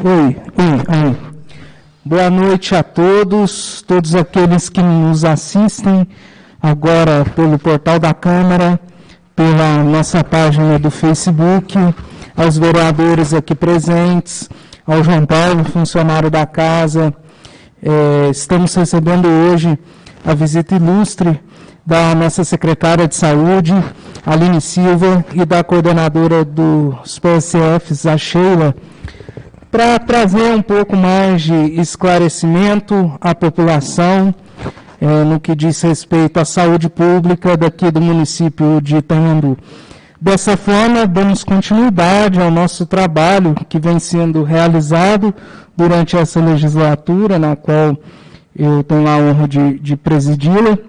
Oi. Boa noite a todos aqueles que nos assistem agora pelo portal da Câmara, pela nossa página do Facebook, aos vereadores aqui presentes, ao João Paulo, funcionário da casa. Estamos recebendo hoje a visita ilustre da nossa secretária de Saúde, Aline Silva, e da coordenadora dos PSFs, a Sheila, para trazer um pouco mais de esclarecimento à população no que diz respeito à saúde pública daqui do município de Itanhandu. Dessa forma, damos continuidade ao nosso trabalho que vem sendo realizado durante essa legislatura, na qual eu tenho a honra de presidi-la,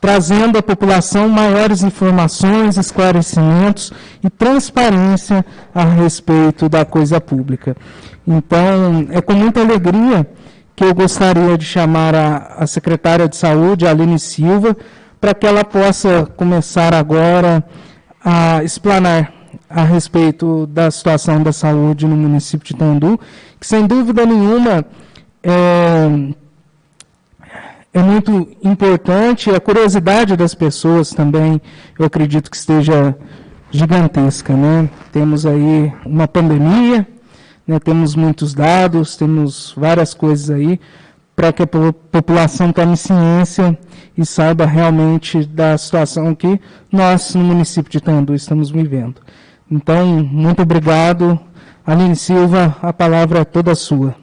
trazendo à população maiores informações, esclarecimentos e transparência a respeito da coisa pública. Então, é com muita alegria que eu gostaria de chamar a secretária de Saúde, Aline Silva, para que ela possa começar agora a explanar a respeito da situação da saúde no município de Itanhandu, que sem dúvida nenhuma é muito importante. A curiosidade das pessoas também, eu acredito que esteja gigantesca, né? Temos aí uma pandemia, né? Temos muitos dados, temos várias coisas aí, para que a população tome ciência e saiba realmente da situação que nós, no município de Itanhandu, estamos vivendo. Então, muito obrigado. Aline Silva, a palavra é toda sua.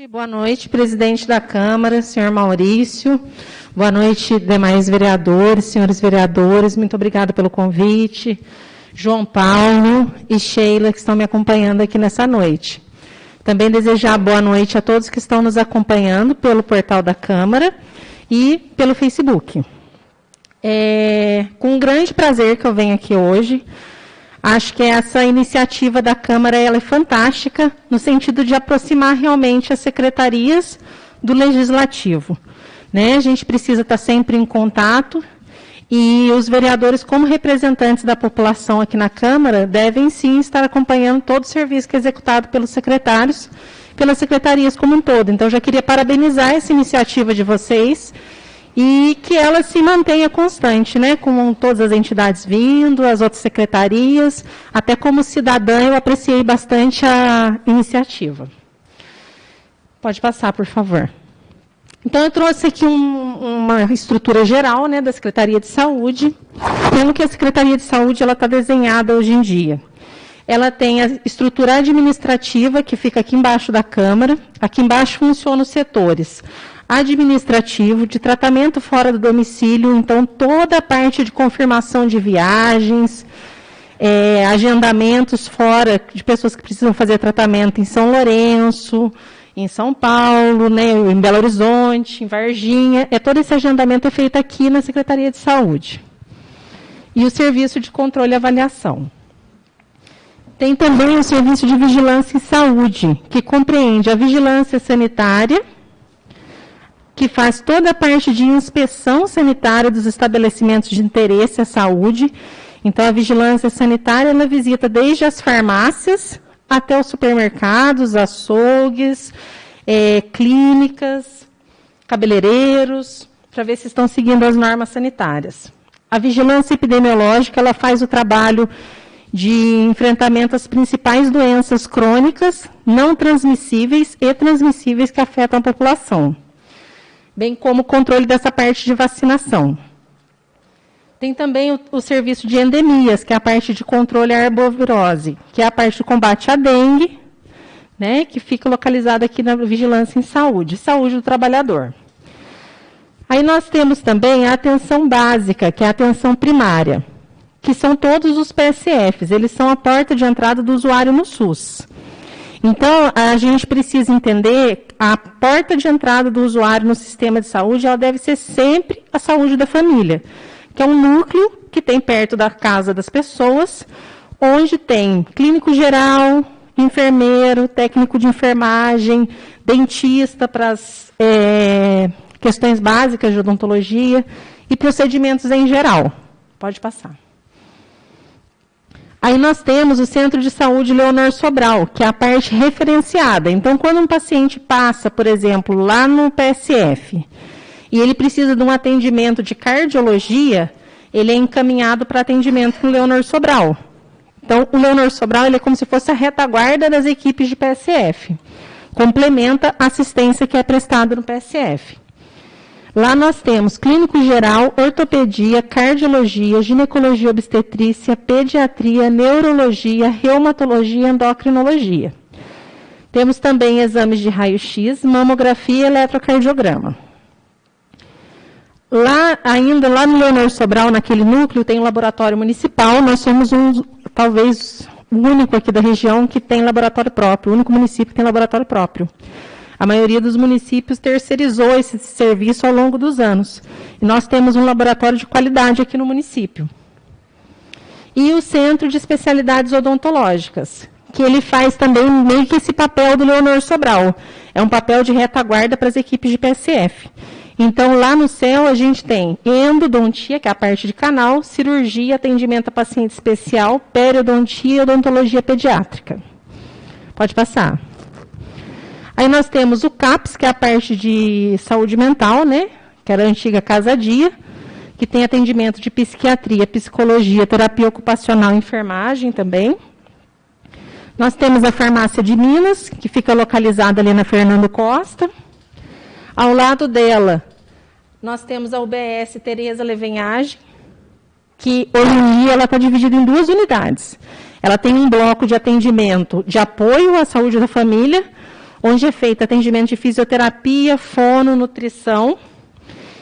Boa noite, presidente da Câmara, senhor Maurício. Boa noite, demais vereadores, senhores vereadores. Muito obrigada pelo convite. João Paulo e Sheila, que estão me acompanhando aqui nessa noite. Também desejar boa noite a todos que estão nos acompanhando pelo portal da Câmara e pelo Facebook. Com um grande prazer que eu venho aqui hoje. Acho que essa iniciativa da Câmara ela é fantástica, no sentido de aproximar realmente as secretarias do Legislativo, né? A gente precisa estar sempre em contato, e os vereadores, como representantes da população aqui na Câmara, devem sim estar acompanhando todo o serviço que é executado pelos secretários, pelas secretarias como um todo. Então, já queria parabenizar essa iniciativa de vocês, e que ela se mantenha constante, né, com todas as entidades vindo, as outras secretarias. Até como cidadã, eu apreciei bastante a iniciativa. Pode passar, por favor. Então, eu trouxe aqui uma estrutura geral, né, da Secretaria de Saúde, como que a Secretaria de Saúde está desenhada hoje em dia. Ela tem a estrutura administrativa, que fica aqui embaixo da Câmara. Aqui embaixo funcionam os setores administrativo, de tratamento fora do domicílio, então toda a parte de confirmação de viagens, agendamentos fora de pessoas que precisam fazer tratamento em São Lourenço, em São Paulo, né, em Belo Horizonte, em Varginha. Todo esse agendamento é feito aqui na Secretaria de Saúde. E o serviço de controle e avaliação. Tem também o serviço de vigilância em saúde, que compreende a vigilância sanitária, que faz toda a parte de inspeção sanitária dos estabelecimentos de interesse à saúde. Então, a vigilância sanitária, ela visita desde as farmácias até os supermercados, açougues, clínicas, cabeleireiros, para ver se estão seguindo as normas sanitárias. A vigilância epidemiológica, ela faz o trabalho de enfrentamento às principais doenças crônicas, não transmissíveis e transmissíveis que afetam a população, bem como o controle dessa parte de vacinação. Tem também o serviço de endemias, que é a parte de controle à arbovirose, que é a parte do combate à dengue, né, que fica localizada aqui na vigilância em saúde do trabalhador. Aí nós temos também a atenção básica, que é a atenção primária, que são todos os PSFs, eles são a porta de entrada do usuário no SUS. Então, a gente precisa entender a porta de entrada do usuário no sistema de saúde, ela deve ser sempre a saúde da família, que é um núcleo que tem perto da casa das pessoas, onde tem clínico geral, enfermeiro, técnico de enfermagem, dentista para as questões básicas de odontologia e procedimentos em geral. Pode passar. Aí nós temos o Centro de Saúde Leonor Sobral, que é a parte referenciada. Então, quando um paciente passa, por exemplo, lá no PSF, e ele precisa de um atendimento de cardiologia, ele é encaminhado para atendimento no Leonor Sobral. Então, o Leonor Sobral ele é como se fosse a retaguarda das equipes de PSF. Complementa a assistência que é prestada no PSF. Lá nós temos clínico geral, ortopedia, cardiologia, ginecologia obstetrícia, pediatria, neurologia, reumatologia e endocrinologia. Temos também exames de raio-x, mamografia e eletrocardiograma. Lá no Leonor Sobral, naquele núcleo, tem um laboratório municipal. Nós somos talvez o único aqui da região que tem laboratório próprio, o único município que tem laboratório próprio. A maioria dos municípios terceirizou esse serviço ao longo dos anos. E nós temos um laboratório de qualidade aqui no município. E o Centro de Especialidades Odontológicas, que ele faz também meio que esse papel do Leonor Sobral. É um papel de retaguarda para as equipes de PSF. Então, lá no CEL, a gente tem endodontia, que é a parte de canal, cirurgia, atendimento a paciente especial, periodontia e odontologia pediátrica. Pode passar. Aí nós temos o CAPS, que é a parte de saúde mental, né? Que era a antiga Casa Dia, que tem atendimento de psiquiatria, psicologia, terapia ocupacional e enfermagem também. Nós temos a farmácia de Minas, que fica localizada ali na Fernando Costa. Ao lado dela, nós temos a UBS Tereza Levenhage, que hoje em dia ela está dividida em 2 unidades. Ela tem um bloco de atendimento de apoio à saúde da família, onde é feito atendimento de fisioterapia, fono, nutrição,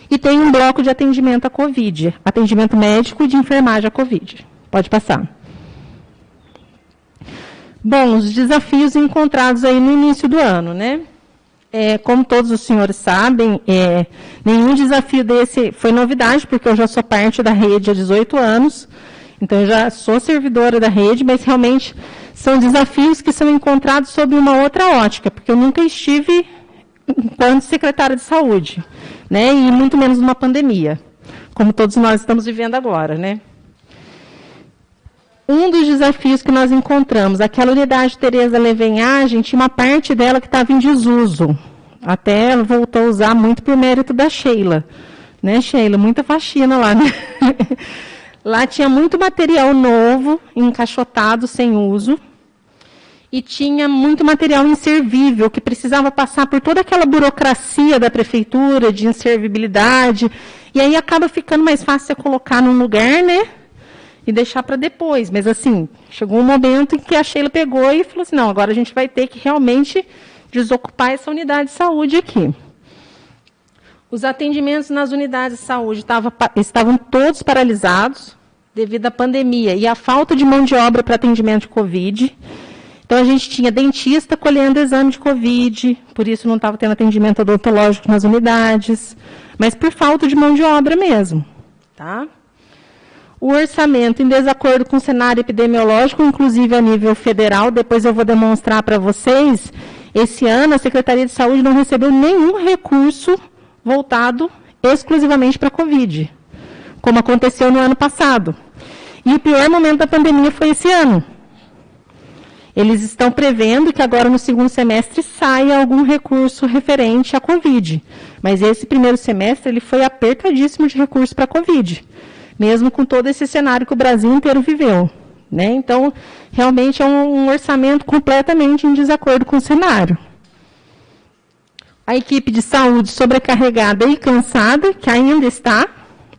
e tem um bloco de atendimento à COVID, atendimento médico e de enfermagem à COVID. Pode passar. Bom, os desafios encontrados aí no início do ano, né? Como todos os senhores sabem, nenhum desafio desse foi novidade, porque eu já sou parte da rede há 18 anos, então eu já sou servidora da rede, mas realmente são desafios que são encontrados sob uma outra ótica, porque eu nunca estive enquanto secretária de saúde, né, e muito menos numa pandemia, como todos nós estamos vivendo agora, né. Um dos desafios que nós encontramos, aquela unidade Tereza Levenhage, tinha uma parte dela que estava em desuso. Até ela voltou a usar muito por mérito da Sheila. Né, Sheila? Muita faxina lá, né? Lá tinha muito material novo, encaixotado, sem uso. E tinha muito material inservível, que precisava passar por toda aquela burocracia da prefeitura, de inservibilidade. E aí acaba ficando mais fácil você colocar num lugar, né? E deixar para depois. Mas, assim, chegou um momento em que a Sheila pegou e falou assim, não, agora a gente vai ter que realmente desocupar essa unidade de saúde aqui. Os atendimentos nas unidades de saúde estavam todos paralisados devido à pandemia e à falta de mão de obra para atendimento de Covid. Então, a gente tinha dentista colhendo exame de Covid, por isso não estava tendo atendimento odontológico nas unidades, mas por falta de mão de obra mesmo, tá? O orçamento, em desacordo com o cenário epidemiológico, inclusive a nível federal, depois eu vou demonstrar para vocês, esse ano a Secretaria de Saúde não recebeu nenhum recurso voltado exclusivamente para a Covid, como aconteceu no ano passado. E o pior momento da pandemia foi esse ano. Eles estão prevendo que agora no segundo semestre saia algum recurso referente à Covid. Mas esse primeiro semestre ele foi apertadíssimo de recurso para a Covid, mesmo com todo esse cenário que o Brasil inteiro viveu. Né? Então, realmente é um orçamento completamente em desacordo com o cenário. A equipe de saúde sobrecarregada e cansada, que ainda está,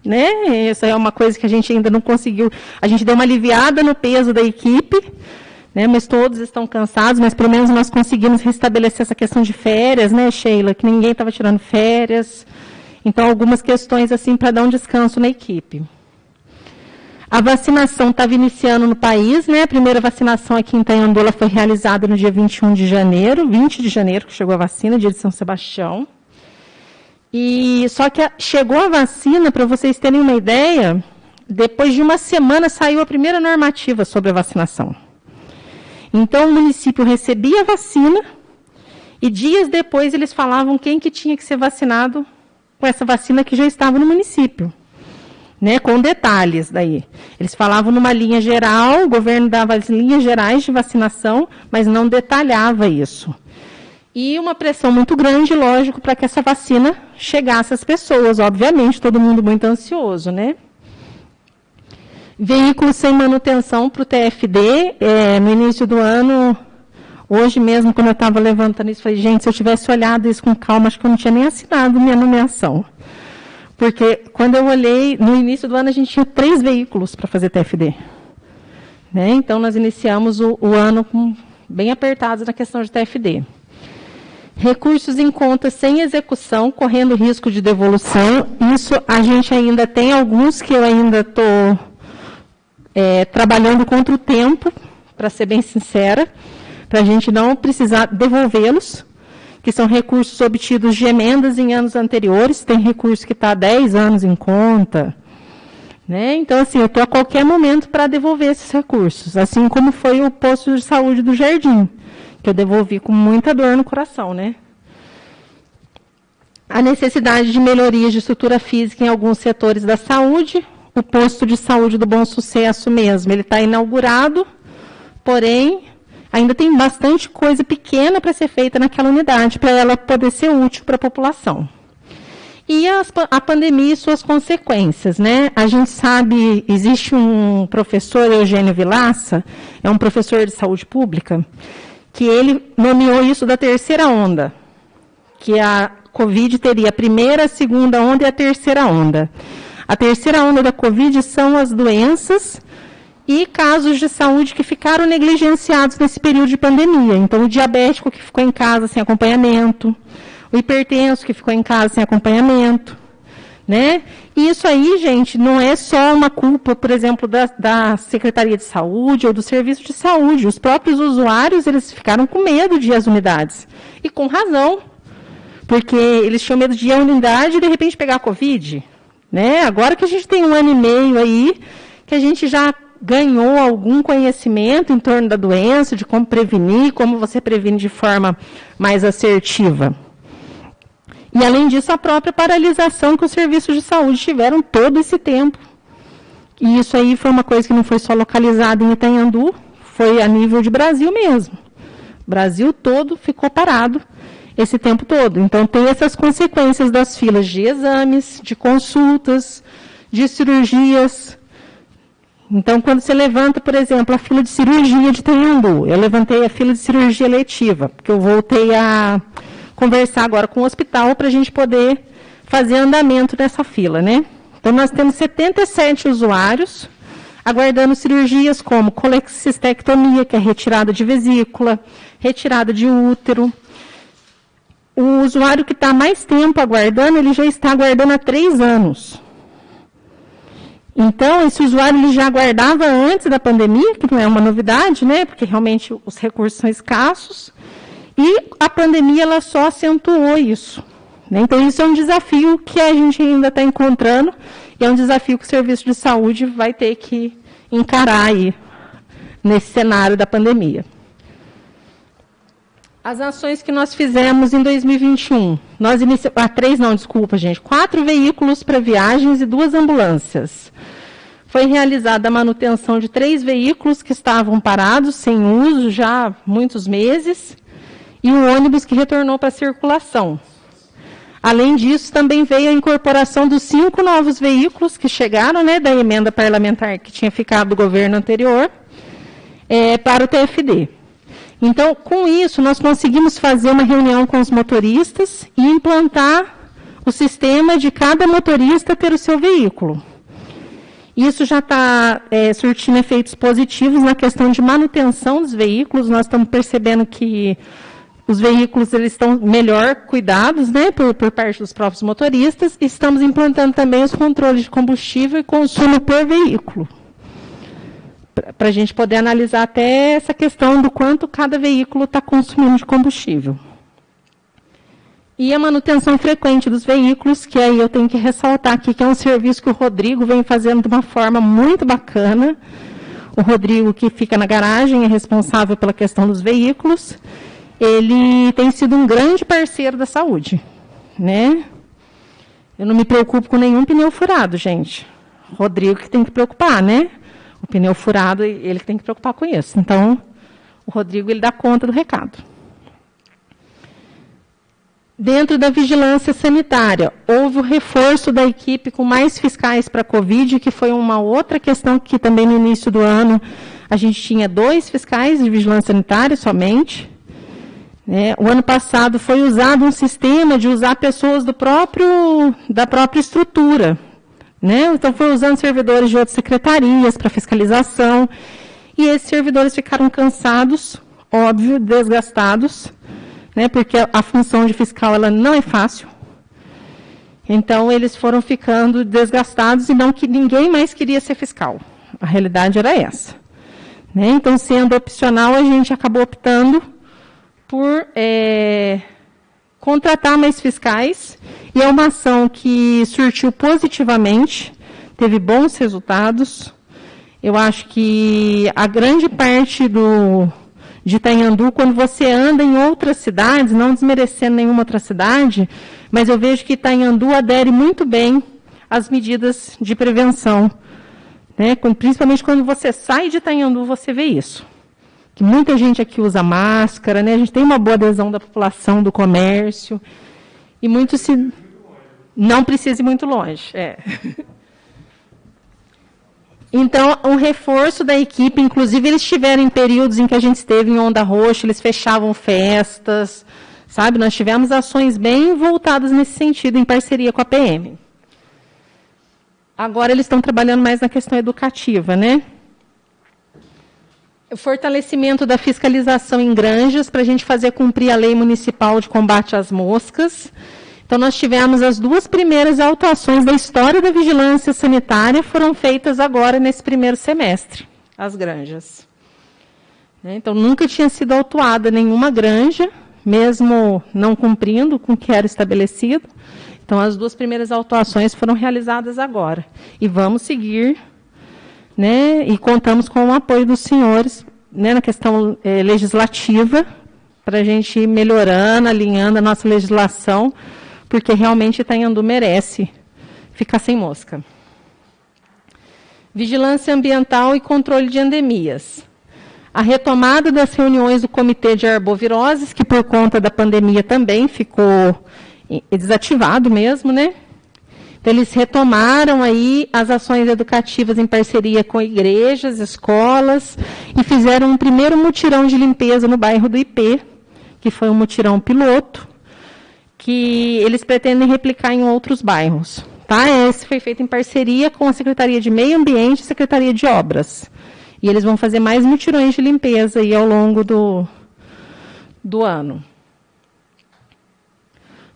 né? Essa é uma coisa que a gente ainda não conseguiu, a gente deu uma aliviada no peso da equipe, né? Mas todos estão cansados, mas pelo menos nós conseguimos restabelecer essa questão de férias, né, Sheila? Que ninguém estava tirando férias. Então, algumas questões assim para dar um descanso na equipe. A vacinação estava iniciando no país, né? A primeira vacinação aqui em Itanhandu foi realizada no dia 20 de janeiro que chegou a vacina, dia de São Sebastião. E só que chegou a vacina, para vocês terem uma ideia, depois de uma semana saiu a primeira normativa sobre a vacinação. Então o município recebia a vacina e dias depois eles falavam quem que tinha que ser vacinado com essa vacina que já estava no município. Né, com detalhes daí. Eles falavam numa linha geral, o governo dava as linhas gerais de vacinação, mas não detalhava isso. E uma pressão muito grande, lógico, para que essa vacina chegasse às pessoas, obviamente, todo mundo muito ansioso, né? Veículos sem manutenção para o TFD, no início do ano, hoje mesmo, quando eu estava levantando isso, falei, gente, se eu tivesse olhado isso com calma, acho que eu não tinha nem assinado minha nomeação. Porque quando eu olhei, no início do ano a gente tinha 3 veículos para fazer TFD. Né? Então nós iniciamos o ano bem apertados na questão de TFD. Recursos em conta sem execução, correndo risco de devolução. Isso a gente ainda tem alguns que eu ainda estou trabalhando contra o tempo, para ser bem sincera, para a gente não precisar devolvê-los, que são recursos obtidos de emendas em anos anteriores, tem recurso que está há 10 anos em conta. Né? Então, assim, eu estou a qualquer momento para devolver esses recursos, assim como foi o posto de saúde do Jardim, que eu devolvi com muita dor no coração. Né? A necessidade de melhorias de estrutura física em alguns setores da saúde, o posto de saúde do Bom Sucesso mesmo, ele está inaugurado, porém ainda tem bastante coisa pequena para ser feita naquela unidade, para ela poder ser útil para a população. E a pandemia e suas consequências, né? A gente sabe, existe um professor, Eugênio Vilaça, é um professor de saúde pública, que ele nomeou isso da terceira onda, que a Covid teria a primeira, a segunda onda e a terceira onda. A terceira onda da Covid são as doenças e casos de saúde que ficaram negligenciados nesse período de pandemia. Então, o diabético que ficou em casa sem acompanhamento, o hipertenso que ficou em casa sem acompanhamento, né? E isso aí, gente, não é só uma culpa, por exemplo, da Secretaria de Saúde ou do Serviço de Saúde. Os próprios usuários, eles ficaram com medo de ir às unidades. E com razão, porque eles tinham medo de ir à unidade e, de repente, pegar a Covid. Né? Agora que a gente tem 1 ano e meio aí, que a gente já ganhou algum conhecimento em torno da doença, de como prevenir, como você previne de forma mais assertiva. E, além disso, a própria paralisação que os serviços de saúde tiveram todo esse tempo. E isso aí foi uma coisa que não foi só localizada em Itanhandu, foi a nível de Brasil mesmo. O Brasil todo ficou parado esse tempo todo. Então, tem essas consequências das filas de exames, de consultas, de cirurgias. Então, quando você levanta, por exemplo, a fila de cirurgia de Itanhandu, eu levantei a fila de cirurgia eletiva, porque eu voltei a conversar agora com o hospital para a gente poder fazer andamento nessa fila, né? Então, nós temos 77 usuários aguardando cirurgias como colecistectomia, que é retirada de vesícula, retirada de útero. O usuário que está mais tempo aguardando, ele já está aguardando há 3 anos. Então, esse usuário ele já aguardava antes da pandemia, que não é uma novidade, né? Porque realmente os recursos são escassos. E a pandemia ela só acentuou isso. Né? Então, isso é um desafio que a gente ainda está encontrando, e é um desafio que o Serviço de Saúde vai ter que encarar aí, nesse cenário da pandemia. As ações que nós fizemos em 2021, nós iniciamos, 4 veículos para viagens e 2 ambulâncias. Foi realizada a manutenção de 3 veículos que estavam parados, sem uso, já há muitos meses, e um ônibus que retornou para a circulação. Além disso, também veio a incorporação dos 5 novos veículos que chegaram, né, da emenda parlamentar que tinha ficado do governo anterior, para o TFD. Então, com isso, nós conseguimos fazer uma reunião com os motoristas e implantar o sistema de cada motorista ter o seu veículo. Isso já está surtindo efeitos positivos na questão de manutenção dos veículos. Nós estamos percebendo que os veículos eles estão melhor cuidados, né, por parte dos próprios motoristas. E estamos implantando também os controles de combustível e consumo por veículo. para a gente poder analisar até essa questão do quanto cada veículo está consumindo de combustível. E a manutenção frequente dos veículos, que aí eu tenho que ressaltar aqui, que é um serviço que o Rodrigo vem fazendo de uma forma muito bacana. O Rodrigo, que fica na garagem, é responsável pela questão dos veículos. Ele tem sido um grande parceiro da saúde, né? Eu não me preocupo com nenhum pneu furado, gente. O Rodrigo que tem que preocupar, né? O pneu furado, ele que tem que preocupar com isso. Então, o Rodrigo, ele dá conta do recado. Dentro da vigilância sanitária, houve o reforço da equipe com mais fiscais para a Covid, que foi uma outra questão que também no início do ano a gente tinha 2 fiscais de vigilância sanitária somente. Né? O ano passado foi usado um sistema de usar pessoas da própria estrutura. Né? Então, foi usando servidores de outras secretarias para fiscalização, e esses servidores ficaram cansados, óbvio, desgastados, né? Porque a função de fiscal ela não é fácil. Então, eles foram ficando desgastados e não que ninguém mais queria ser fiscal. A realidade era essa. Né? Então, sendo opcional, a gente acabou optando por contratar mais fiscais, e é uma ação que surtiu positivamente, teve bons resultados. Eu acho que a grande parte de Itanhandu, quando você anda em outras cidades, não desmerecendo nenhuma outra cidade, mas eu vejo que Itanhandu adere muito bem às medidas de prevenção. Né? Principalmente quando você sai de Itanhandu, você vê isso. Que muita gente aqui usa máscara, né? A gente tem uma boa adesão da população, do comércio, e muito se... Não precisa ir muito longe. Então, um reforço da equipe, inclusive eles tiveram em períodos em que a gente esteve em onda roxa, eles fechavam festas, sabe? Nós tivemos ações bem voltadas nesse sentido, em parceria com a PM. Agora eles estão trabalhando mais na questão educativa, né? O fortalecimento da fiscalização em granjas, para a gente fazer cumprir a lei municipal de combate às moscas. Então, nós tivemos as 2 primeiras autuações da história da vigilância sanitária, foram feitas agora nesse primeiro semestre, as granjas. Então, nunca tinha sido autuada nenhuma granja, mesmo não cumprindo com o que era estabelecido. Então, as 2 primeiras autuações foram realizadas agora. E vamos seguir, né, e contamos com o apoio dos senhores, né, na questão legislativa, para a gente ir melhorando, alinhando a nossa legislação, porque realmente Itanhandu merece ficar sem mosca. Vigilância ambiental e controle de endemias. A retomada das reuniões do Comitê de Arboviroses, que por conta da pandemia também ficou desativado mesmo, né? Então, eles retomaram aí as ações educativas em parceria com igrejas, escolas, e fizeram um primeiro mutirão de limpeza no bairro do IP, que foi um mutirão piloto, que eles pretendem replicar em outros bairros. Tá? Esse foi feito em parceria com a Secretaria de Meio Ambiente e Secretaria de Obras. E eles vão fazer mais mutirões de limpeza aí ao longo do ano.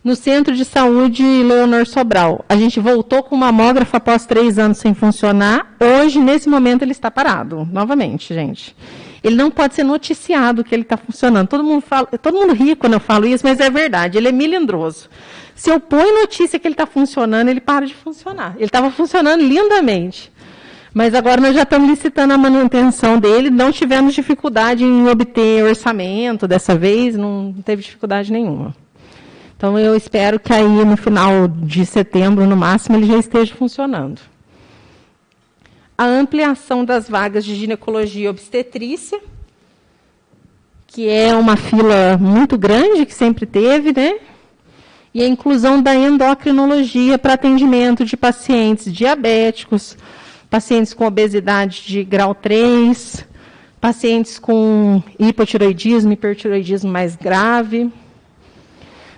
No Centro de Saúde Leonor Sobral, a gente voltou com o mamógrafo após 3 anos sem funcionar. Hoje, nesse momento, ele está parado, novamente, gente. Ele não pode ser noticiado que ele está funcionando. Todo mundo ri quando eu falo isso, mas é verdade, ele é melindroso. Se eu ponho notícia que ele está funcionando, ele para de funcionar. Ele estava funcionando lindamente. Mas agora nós já estamos licitando a manutenção dele, não tivemos dificuldade em obter orçamento dessa vez, não teve dificuldade nenhuma. Então, eu espero que aí no final de setembro, no máximo, ele já esteja funcionando. A ampliação das vagas de ginecologia e obstetrícia, que é uma fila muito grande, que sempre teve, né? E a inclusão da endocrinologia para atendimento de pacientes diabéticos, pacientes com obesidade de grau 3, pacientes com hipotireoidismo, hipertireoidismo mais grave.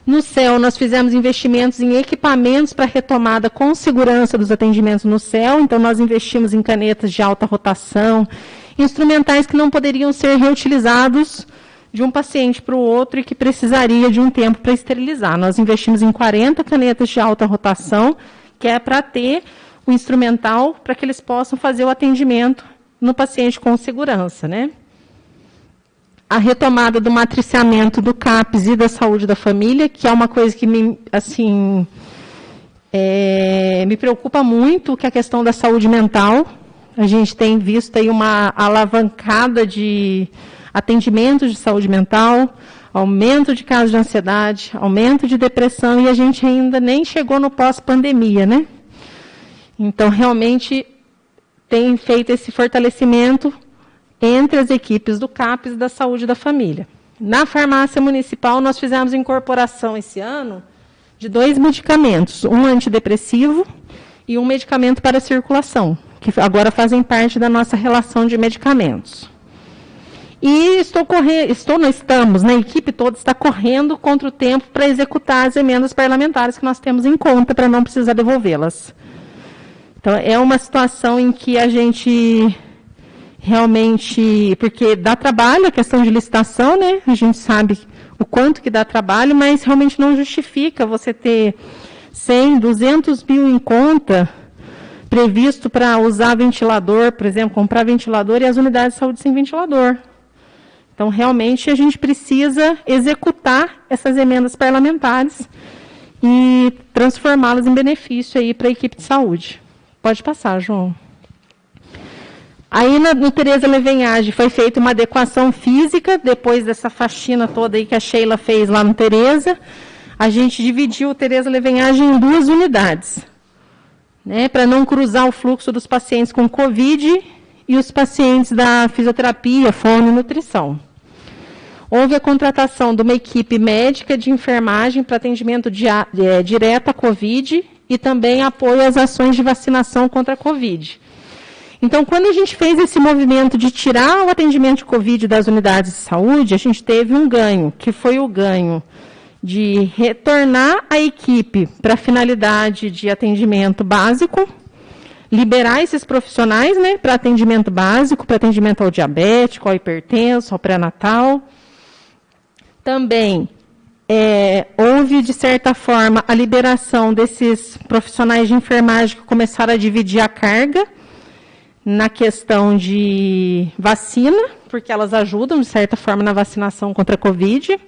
No CEL, nós fizemos investimentos em equipamentos para retomada com segurança dos atendimentos no CEL. Então, nós investimos em canetas de alta rotação, instrumentais que não poderiam ser reutilizados de um paciente para o outro e que precisaria de um tempo para esterilizar. Nós investimos em 40 canetas de alta rotação, que é para ter o instrumental para que eles possam fazer o atendimento no paciente com segurança, né? A retomada do matriciamento do CAPS e da saúde da família, que é uma coisa que me preocupa muito, que é a questão da saúde mental. A gente tem visto aí uma alavancada de atendimentos de saúde mental, aumento de casos de ansiedade, aumento de depressão, e a gente ainda nem chegou no pós-pandemia, né? Então, realmente, tem feito esse fortalecimento entre as equipes do CAPS e da saúde da família. Na farmácia municipal, nós fizemos incorporação esse ano de 2 medicamentos, um antidepressivo e um medicamento para circulação, que agora fazem parte da nossa relação de medicamentos. E estamos, a equipe toda está correndo contra o tempo para executar as emendas parlamentares que nós temos em conta para não precisar devolvê-las. Então, é uma situação em que a gente realmente, porque dá trabalho a questão de licitação, né? A gente sabe o quanto que dá trabalho, mas realmente não justifica você ter 100, 200 mil em conta previsto para usar ventilador, por exemplo, comprar ventilador e as unidades de saúde sem ventilador. Então, realmente, a gente precisa executar essas emendas parlamentares e transformá-las em benefício aí para a equipe de saúde. Pode passar, João. Aí, no Tereza Levenhage, foi feita uma adequação física, depois dessa faxina toda aí que a Sheila fez lá no Tereza. A gente dividiu o Tereza Levenhage em 2 unidades, né, para não cruzar o fluxo dos pacientes com Covid e os pacientes da fisioterapia, fono e nutrição. Houve a contratação de uma equipe médica de enfermagem para atendimento direto à Covid e também apoio às ações de vacinação contra a Covid. Então, quando a gente fez esse movimento de tirar o atendimento de Covid das unidades de saúde, a gente teve um ganho, que foi o ganho de retornar a equipe para a finalidade de atendimento básico, liberar esses profissionais, né, para atendimento básico, para atendimento ao diabético, ao hipertenso, ao pré-natal. Também houve, de certa forma, a liberação desses profissionais de enfermagem que começaram a dividir a carga na questão de vacina, porque elas ajudam, de certa forma, na vacinação contra a Covid.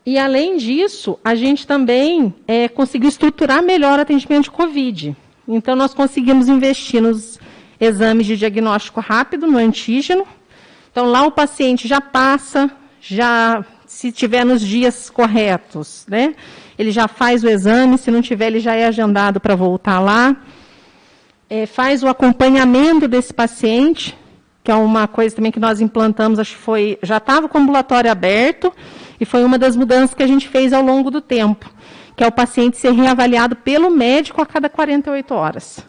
E, além disso, a gente também conseguiu estruturar melhor o atendimento de Covid. Então, nós conseguimos investir nos exames de diagnóstico rápido, no antígeno. Então, lá o paciente já passa, se tiver nos dias corretos, né? Ele já faz o exame, se não tiver, ele já é agendado para voltar lá. Faz o acompanhamento desse paciente, que é uma coisa também que nós implantamos, acho que já estava com o ambulatório aberto, e foi uma das mudanças que a gente fez ao longo do tempo, que é o paciente ser reavaliado pelo médico a cada 48 horas.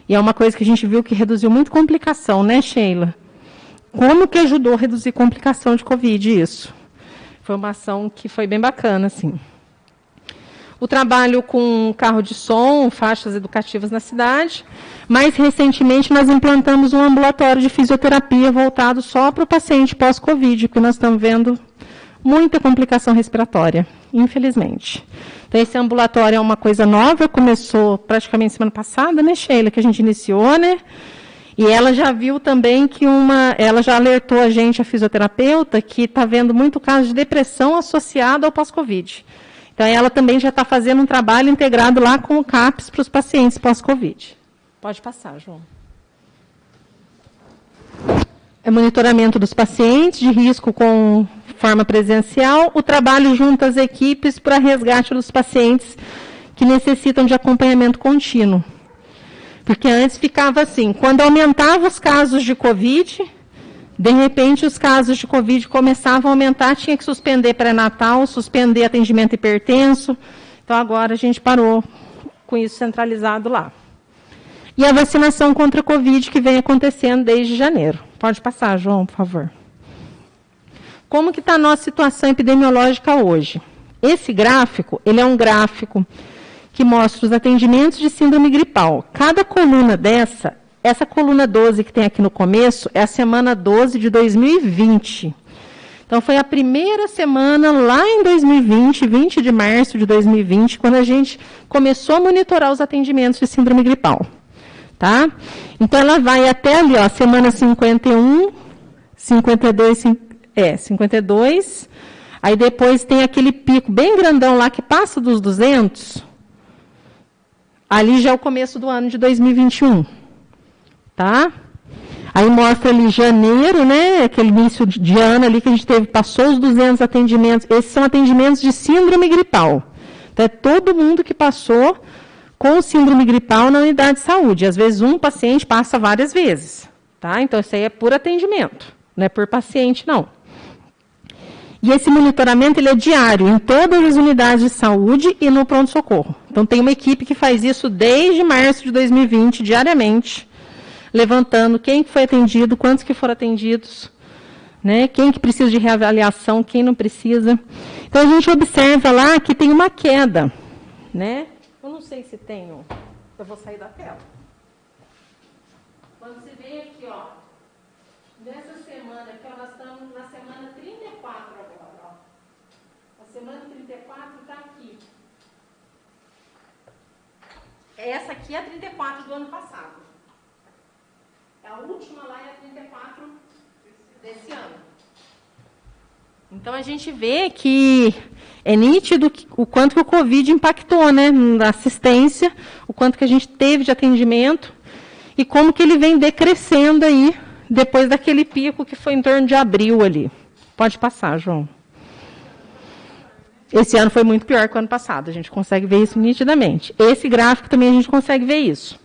E é uma coisa que a gente viu que reduziu muito complicação, né, Sheila? Como que ajudou a reduzir complicação de Covid isso? Foi uma ação que foi bem bacana, assim. O trabalho com carro de som, faixas educativas na cidade. Mais recentemente, nós implantamos um ambulatório de fisioterapia voltado só para o paciente pós-Covid, porque nós estamos vendo muita complicação respiratória, infelizmente. Então, esse ambulatório é uma coisa nova, começou praticamente semana passada, né, Sheila, que a gente iniciou, né? E ela já viu também que ela já alertou a gente, a fisioterapeuta, que está vendo muito caso de depressão associado ao pós-Covid. Então, ela também já está fazendo um trabalho integrado lá com o CAPS para os pacientes pós-Covid. Pode passar, João. Monitoramento dos pacientes de risco com forma presencial, o trabalho junto às equipes para resgate dos pacientes que necessitam de acompanhamento contínuo. Porque antes ficava assim, quando aumentava os casos de Covid, de repente os casos de Covid começavam a aumentar, tinha que suspender pré-natal, suspender atendimento hipertenso. Então agora a gente parou com isso centralizado lá. E a vacinação contra a Covid que vem acontecendo desde janeiro. Pode passar, João, por favor. Como que está a nossa situação epidemiológica hoje? Esse gráfico, ele é um gráfico que mostra os atendimentos de síndrome gripal. Cada coluna essa coluna 12 que tem aqui no começo, é a semana 12 de 2020. Então, foi a primeira semana lá em 2020, 20 de março de 2020, quando a gente começou a monitorar os atendimentos de síndrome gripal. tá? Então, ela vai até ali, ó, semana 51, 52, aí depois tem aquele pico bem grandão lá que passa dos 200, ali já é o começo do ano de 2021, tá? Aí mostra ali janeiro, né, aquele início de ano ali que a gente passou os 200 atendimentos, esses são atendimentos de síndrome gripal. Então, é todo mundo que passou com síndrome gripal na unidade de saúde. Às vezes, um paciente passa várias vezes, tá? Então, isso aí é por atendimento, não é por paciente, não. E esse monitoramento, ele é diário, em todas as unidades de saúde e no pronto-socorro. Então, tem uma equipe que faz isso desde março de 2020, diariamente, levantando quem foi atendido, quantos que foram atendidos, né? Quem que precisa de reavaliação, quem não precisa. Então, a gente observa lá que tem uma queda, né? Eu não sei se tenho, eu vou sair da tela. Quando você vem aqui, ó, nessa semana, aqui, ó, nós estamos na semana 34 agora, ó. A semana 34 está aqui. Essa aqui é a 34 do ano passado. A última lá é a 34 desse ano. Então, a gente vê que é nítido o quanto que o Covid impactou, né, na assistência, o quanto que a gente teve de atendimento e como que ele vem decrescendo aí, depois daquele pico que foi em torno de abril ali. Pode passar, João. Esse ano foi muito pior que o ano passado, a gente consegue ver isso nitidamente. Esse gráfico também a gente consegue ver isso.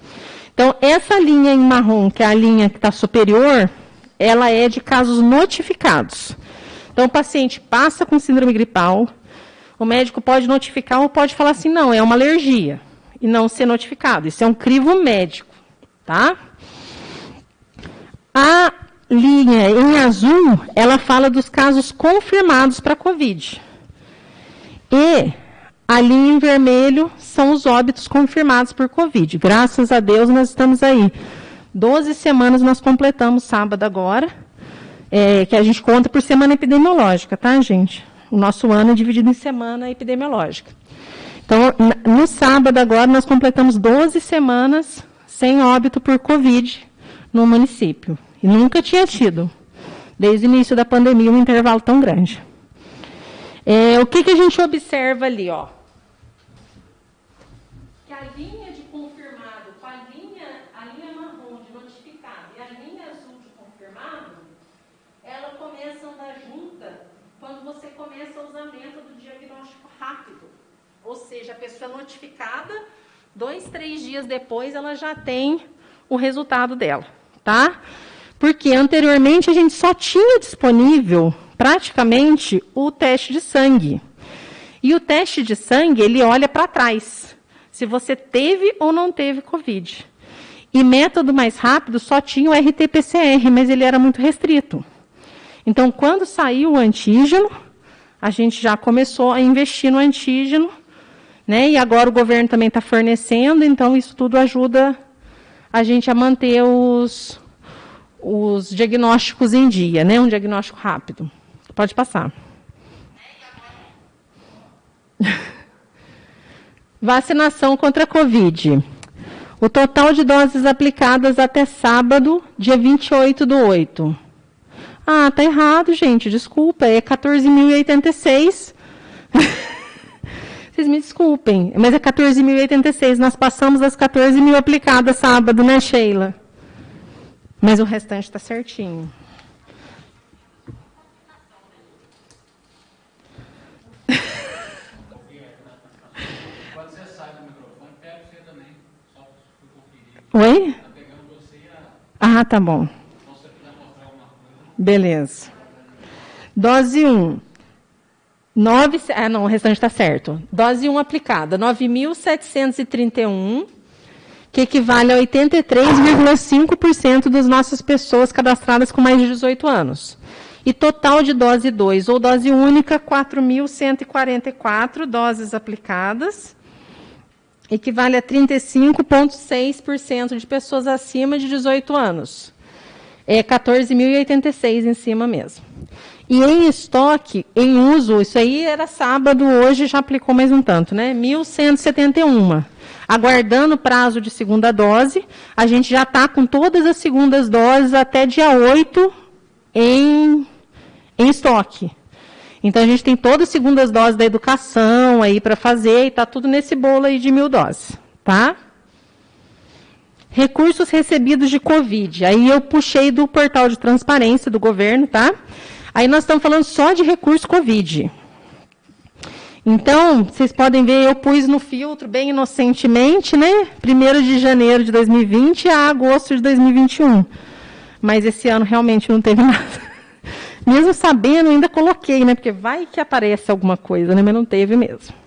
Então, essa linha em marrom, que é a linha que está superior, ela é de casos notificados. Então, o paciente passa com síndrome gripal, o médico pode notificar ou pode falar assim, não, é uma alergia, e não ser notificado. Isso é um crivo médico, tá? A linha em azul, ela fala dos casos confirmados para COVID. E a linha em vermelho são os óbitos confirmados por Covid. Graças a Deus, nós estamos aí. 12 semanas nós completamos sábado agora, que a gente conta por semana epidemiológica, tá, gente? O nosso ano é dividido em semana epidemiológica. Então, no sábado agora, nós completamos 12 semanas sem óbito por Covid no município. E nunca tinha tido, desde o início da pandemia, um intervalo tão grande. O que a gente observa ali, ó? Que a linha de confirmado, com a linha marrom de notificado e a linha azul de confirmado, ela começa a andar junta quando você começa a usar o método do diagnóstico rápido. Ou seja, a pessoa é notificada, 2, 3 dias depois ela já tem o resultado dela, tá? Porque anteriormente a gente só tinha disponível praticamente o teste de sangue. E o teste de sangue, ele olha para trás, se você teve ou não teve Covid. E método mais rápido só tinha o RT-PCR, mas ele era muito restrito. Então, quando saiu o antígeno, a gente já começou a investir no antígeno, né? E agora o governo também está fornecendo, então isso tudo ajuda a gente a manter os diagnósticos em dia, né? Um diagnóstico rápido. Pode passar. Vacinação contra a Covid. O total de doses aplicadas até sábado, dia 28/8. Ah, tá errado, gente, desculpa, é 14.086. Vocês me desculpem, mas é 14.086, nós passamos das 14.000 aplicadas sábado, né, Sheila? Mas o restante está certinho. Quando você sai do microfone, pega você também, só para conferir. Oi? Está pegando você e a... Ah, tá bom. Então, se você quiser mostrar alguma coisa... Beleza. Dose 1. O restante está certo. Dose 1 aplicada, 9.731, que equivale a 83,5% das nossas pessoas cadastradas com mais de 18 anos. E total de dose 2 ou dose única, 4.144 doses aplicadas, equivale a 35,6% de pessoas acima de 18 anos. É 14.086 em cima mesmo. E em estoque, em uso, isso aí era sábado, hoje já aplicou mais um tanto, né? 1.171. aguardando o prazo de segunda dose. A gente já está com todas as segundas doses até dia 8 em estoque. Então, a gente tem todas as segundas doses da educação aí para fazer, e está tudo nesse bolo aí de 1.000 doses, tá? Recursos recebidos de Covid. Aí eu puxei do portal de transparência do governo, tá? Aí nós estamos falando só de recurso Covid. Então, vocês podem ver, eu pus no filtro bem inocentemente, né? 1º de janeiro de 2020 a agosto de 2021. Mas esse ano realmente não teve nada. Mesmo sabendo, ainda coloquei, né? Porque vai que aparece alguma coisa, né? Mas não teve mesmo.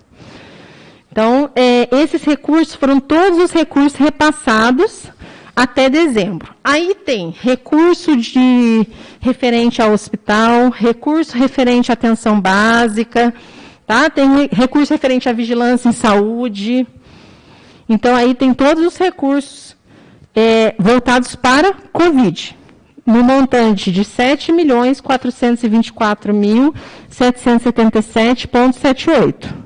Então, esses recursos foram todos os recursos repassados até dezembro. Aí tem recurso referente ao hospital, recurso referente à atenção básica, tá? Tem recurso referente à vigilância em saúde. Então, aí tem todos os recursos voltados para Covid, no montante de R$ 7.424.777,78.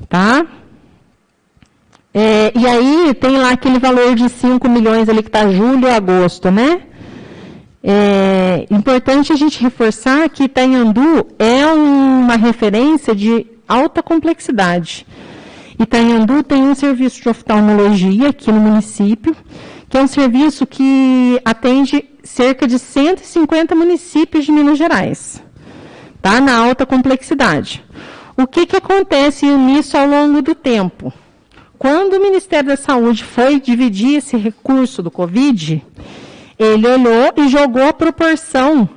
Tá? E aí tem lá aquele valor de 5 milhões ali que está julho e agosto, né? Importante a gente reforçar que Itanhandu é uma referência de alta complexidade. Itanhandu tem um serviço de oftalmologia aqui no município, que é um serviço que atende cerca de 150 municípios de Minas Gerais, tá? Na alta complexidade. O que acontece nisso ao longo do tempo? Quando o Ministério da Saúde foi dividir esse recurso do Covid, ele olhou e jogou a proporção.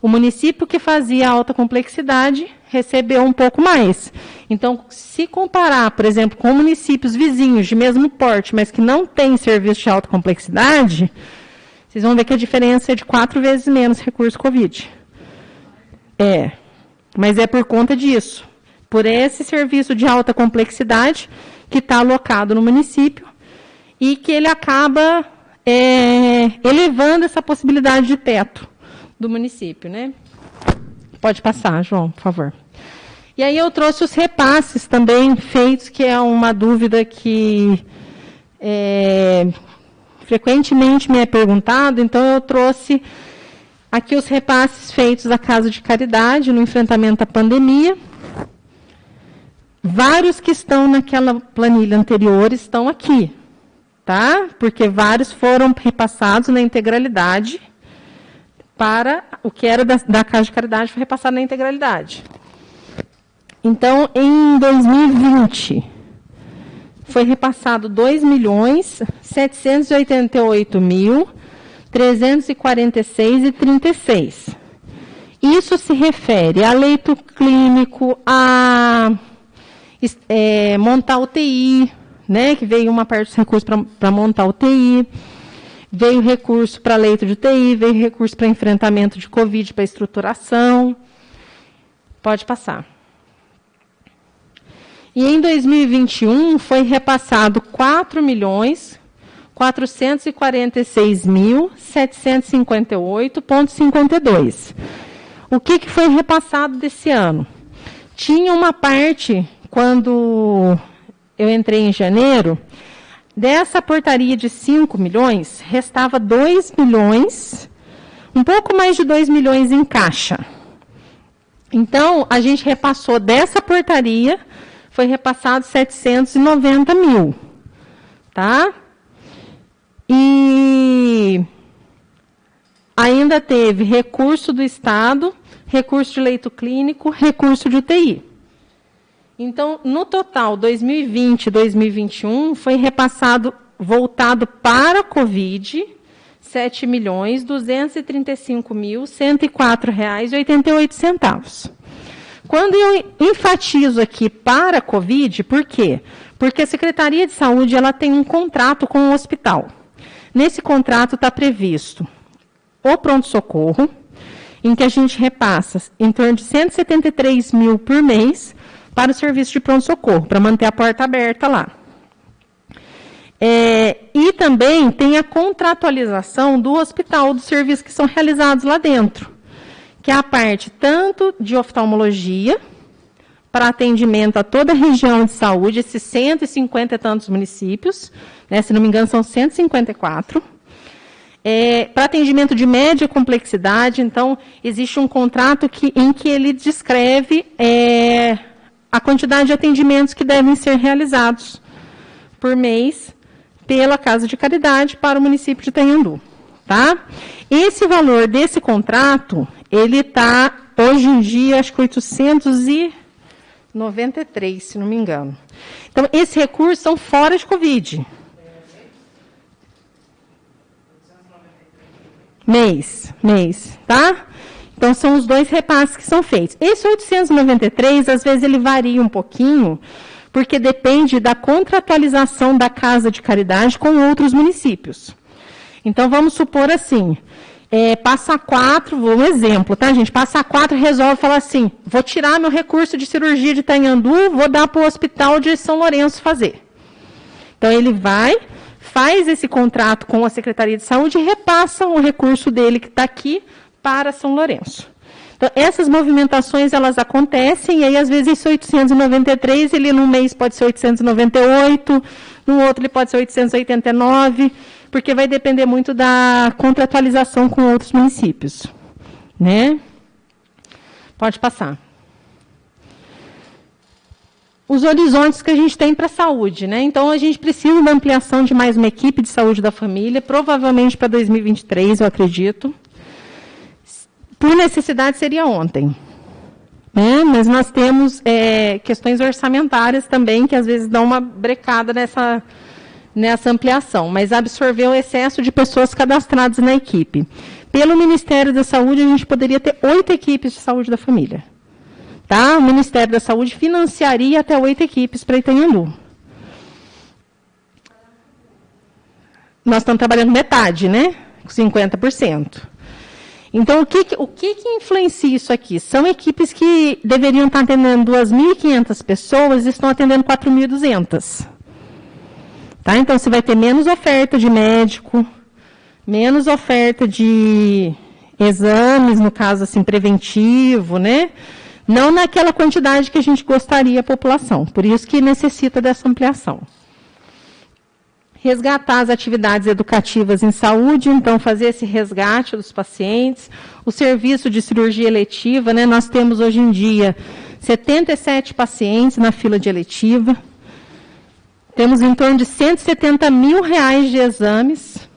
O município que fazia alta complexidade recebeu um pouco mais. Então, se comparar, por exemplo, com municípios vizinhos de mesmo porte, mas que não têm serviço de alta complexidade, vocês vão ver que a diferença é de 4 vezes menos recurso Covid. Mas é por conta disso. Por esse serviço de alta complexidade que está alocado no município e que ele acaba elevando essa possibilidade de teto do município, né? Pode passar, João, por favor. E aí eu trouxe os repasses também feitos, que é uma dúvida que frequentemente me é perguntado, então eu trouxe aqui os repasses feitos à Casa de Caridade no enfrentamento à pandemia. Vários que estão naquela planilha anterior estão aqui, tá? Porque vários foram repassados na integralidade para o que era da Casa de Caridade foi repassado na integralidade. Então, em 2020, foi repassado R$ 2.788.346,36. Isso se refere a leito clínico, a montar UTI, né, que veio uma parte dos recursos para montar UTI, veio recurso para leito de UTI, veio recurso para enfrentamento de Covid, para estruturação. Pode passar. E em 2021 foi repassado R$ 4.446.758,52. O que foi repassado desse ano? Tinha uma parte, quando eu entrei em janeiro, dessa portaria de 5 milhões, restava 2 milhões, um pouco mais de 2 milhões em caixa. Então, a gente repassou dessa portaria, foi repassado 790 mil, tá? E ainda teve recurso do Estado, recurso de leito clínico, recurso de UTI. Então, no total, 2020 e 2021, foi repassado, voltado para a Covid, R$ 7.235.104,88. Quando eu enfatizo aqui para a Covid, por quê? Porque a Secretaria de Saúde ela tem um contrato com o hospital. Nesse contrato está previsto o pronto-socorro, em que a gente repassa em torno de 173 mil por mês para o serviço de pronto-socorro, para manter a porta aberta lá. E também tem a contratualização do hospital, dos serviços que são realizados lá dentro, que é a parte tanto de oftalmologia, para atendimento a toda a região de saúde, esses 150 e tantos municípios, né, se não me engano, são 154. Para atendimento de média complexidade, então, existe um contrato em que ele descreve a quantidade de atendimentos que devem ser realizados por mês pela Casa de Caridade para o município de Itanhandu. Tá? Esse valor desse contrato, ele está, hoje em dia, acho que 893, se não me engano. Então, esses recursos são fora de Covid. Mês, tá? Então, são os 2 repasses que são feitos. Esse 893, às vezes, ele varia um pouquinho, porque depende da contratualização da Casa de Caridade com outros municípios. Então, vamos supor assim, Passa 4, um exemplo, tá, gente? Passa 4 resolve falar assim, vou tirar meu recurso de cirurgia de Itanhandu, vou dar para o hospital de São Lourenço fazer. Então, ele vai, faz esse contrato com a Secretaria de Saúde e repassa o recurso dele que está aqui para São Lourenço. Então, essas movimentações, elas acontecem, e aí, às vezes, esse 893, ele num mês pode ser 898, no outro ele pode ser 889, porque vai depender muito da contratualização com outros municípios. Né? Pode passar. Os horizontes que a gente tem para a saúde. Né? Então, a gente precisa da ampliação de mais uma equipe de saúde da família, provavelmente para 2023, eu acredito. Por necessidade, seria ontem. Né? Mas nós temos questões orçamentárias também, que às vezes dão uma brecada nessa ampliação, mas absorver o excesso de pessoas cadastradas na equipe. Pelo Ministério da Saúde, a gente poderia ter 8 equipes de saúde da família. Tá? O Ministério da Saúde financiaria até 8 equipes para Itanhandu. Nós estamos trabalhando metade, né? 50%. Então, o que influencia isso aqui? São equipes que deveriam estar atendendo 2.500 pessoas e estão atendendo 4.200. Tá? Então, você vai ter menos oferta de médico, menos oferta de exames, no caso, assim, preventivo, né? Não naquela quantidade que a gente gostaria a população. Por isso que necessita dessa ampliação. Resgatar as atividades educativas em saúde, então fazer esse resgate dos pacientes. O serviço de cirurgia eletiva, né? Nós temos hoje em dia 77 pacientes na fila de eletiva. Temos em torno de R$170 mil de exames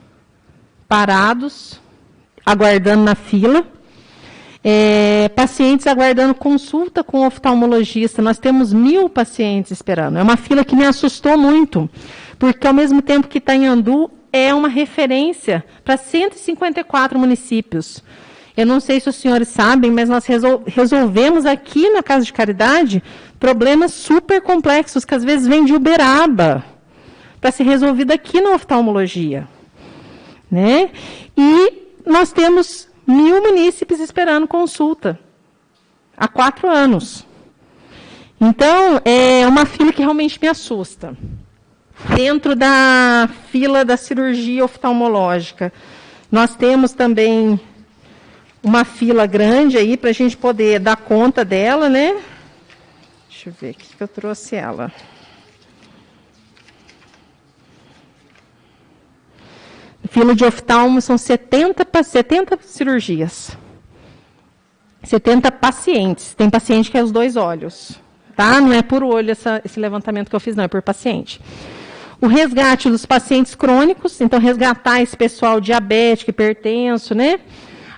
parados, aguardando na fila. Pacientes aguardando consulta com o oftalmologista. Nós temos 1.000 pacientes esperando. É uma fila que me assustou muito, porque ao mesmo tempo que Itanhandu é uma referência para 154 municípios. Eu não sei se os senhores sabem, mas nós resolvemos aqui na Casa de Caridade problemas super complexos, que às vezes vêm de Uberaba, para ser resolvido aqui na oftalmologia. Né? E nós temos 1.000 munícipes esperando consulta há 4 anos. Então, é uma fila que realmente me assusta. Dentro da fila da cirurgia oftalmológica, nós temos também uma fila grande aí para a gente poder dar conta dela, né? Deixa eu ver aqui que eu trouxe ela. Fila de oftalmo são 70 cirurgias. 70 pacientes. Tem paciente que é os 2 olhos. Tá? Não é por olho esse levantamento que eu fiz, não, é por paciente. O resgate dos pacientes crônicos, então resgatar esse pessoal diabético, hipertenso, né?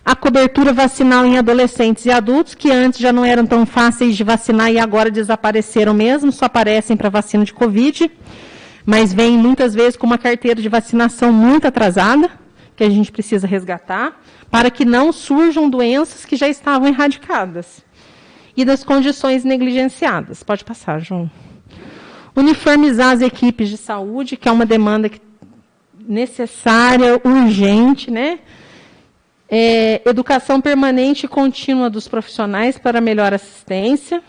A cobertura vacinal em adolescentes e adultos, que antes já não eram tão fáceis de vacinar e agora desapareceram mesmo, só aparecem para vacina de Covid, mas vêm muitas vezes com uma carteira de vacinação muito atrasada, que a gente precisa resgatar, para que não surjam doenças que já estavam erradicadas. E das condições negligenciadas. Pode passar, João. Uniformizar as equipes de saúde, que é uma demanda necessária, urgente, né? Educação permanente e contínua dos profissionais para melhor assistência.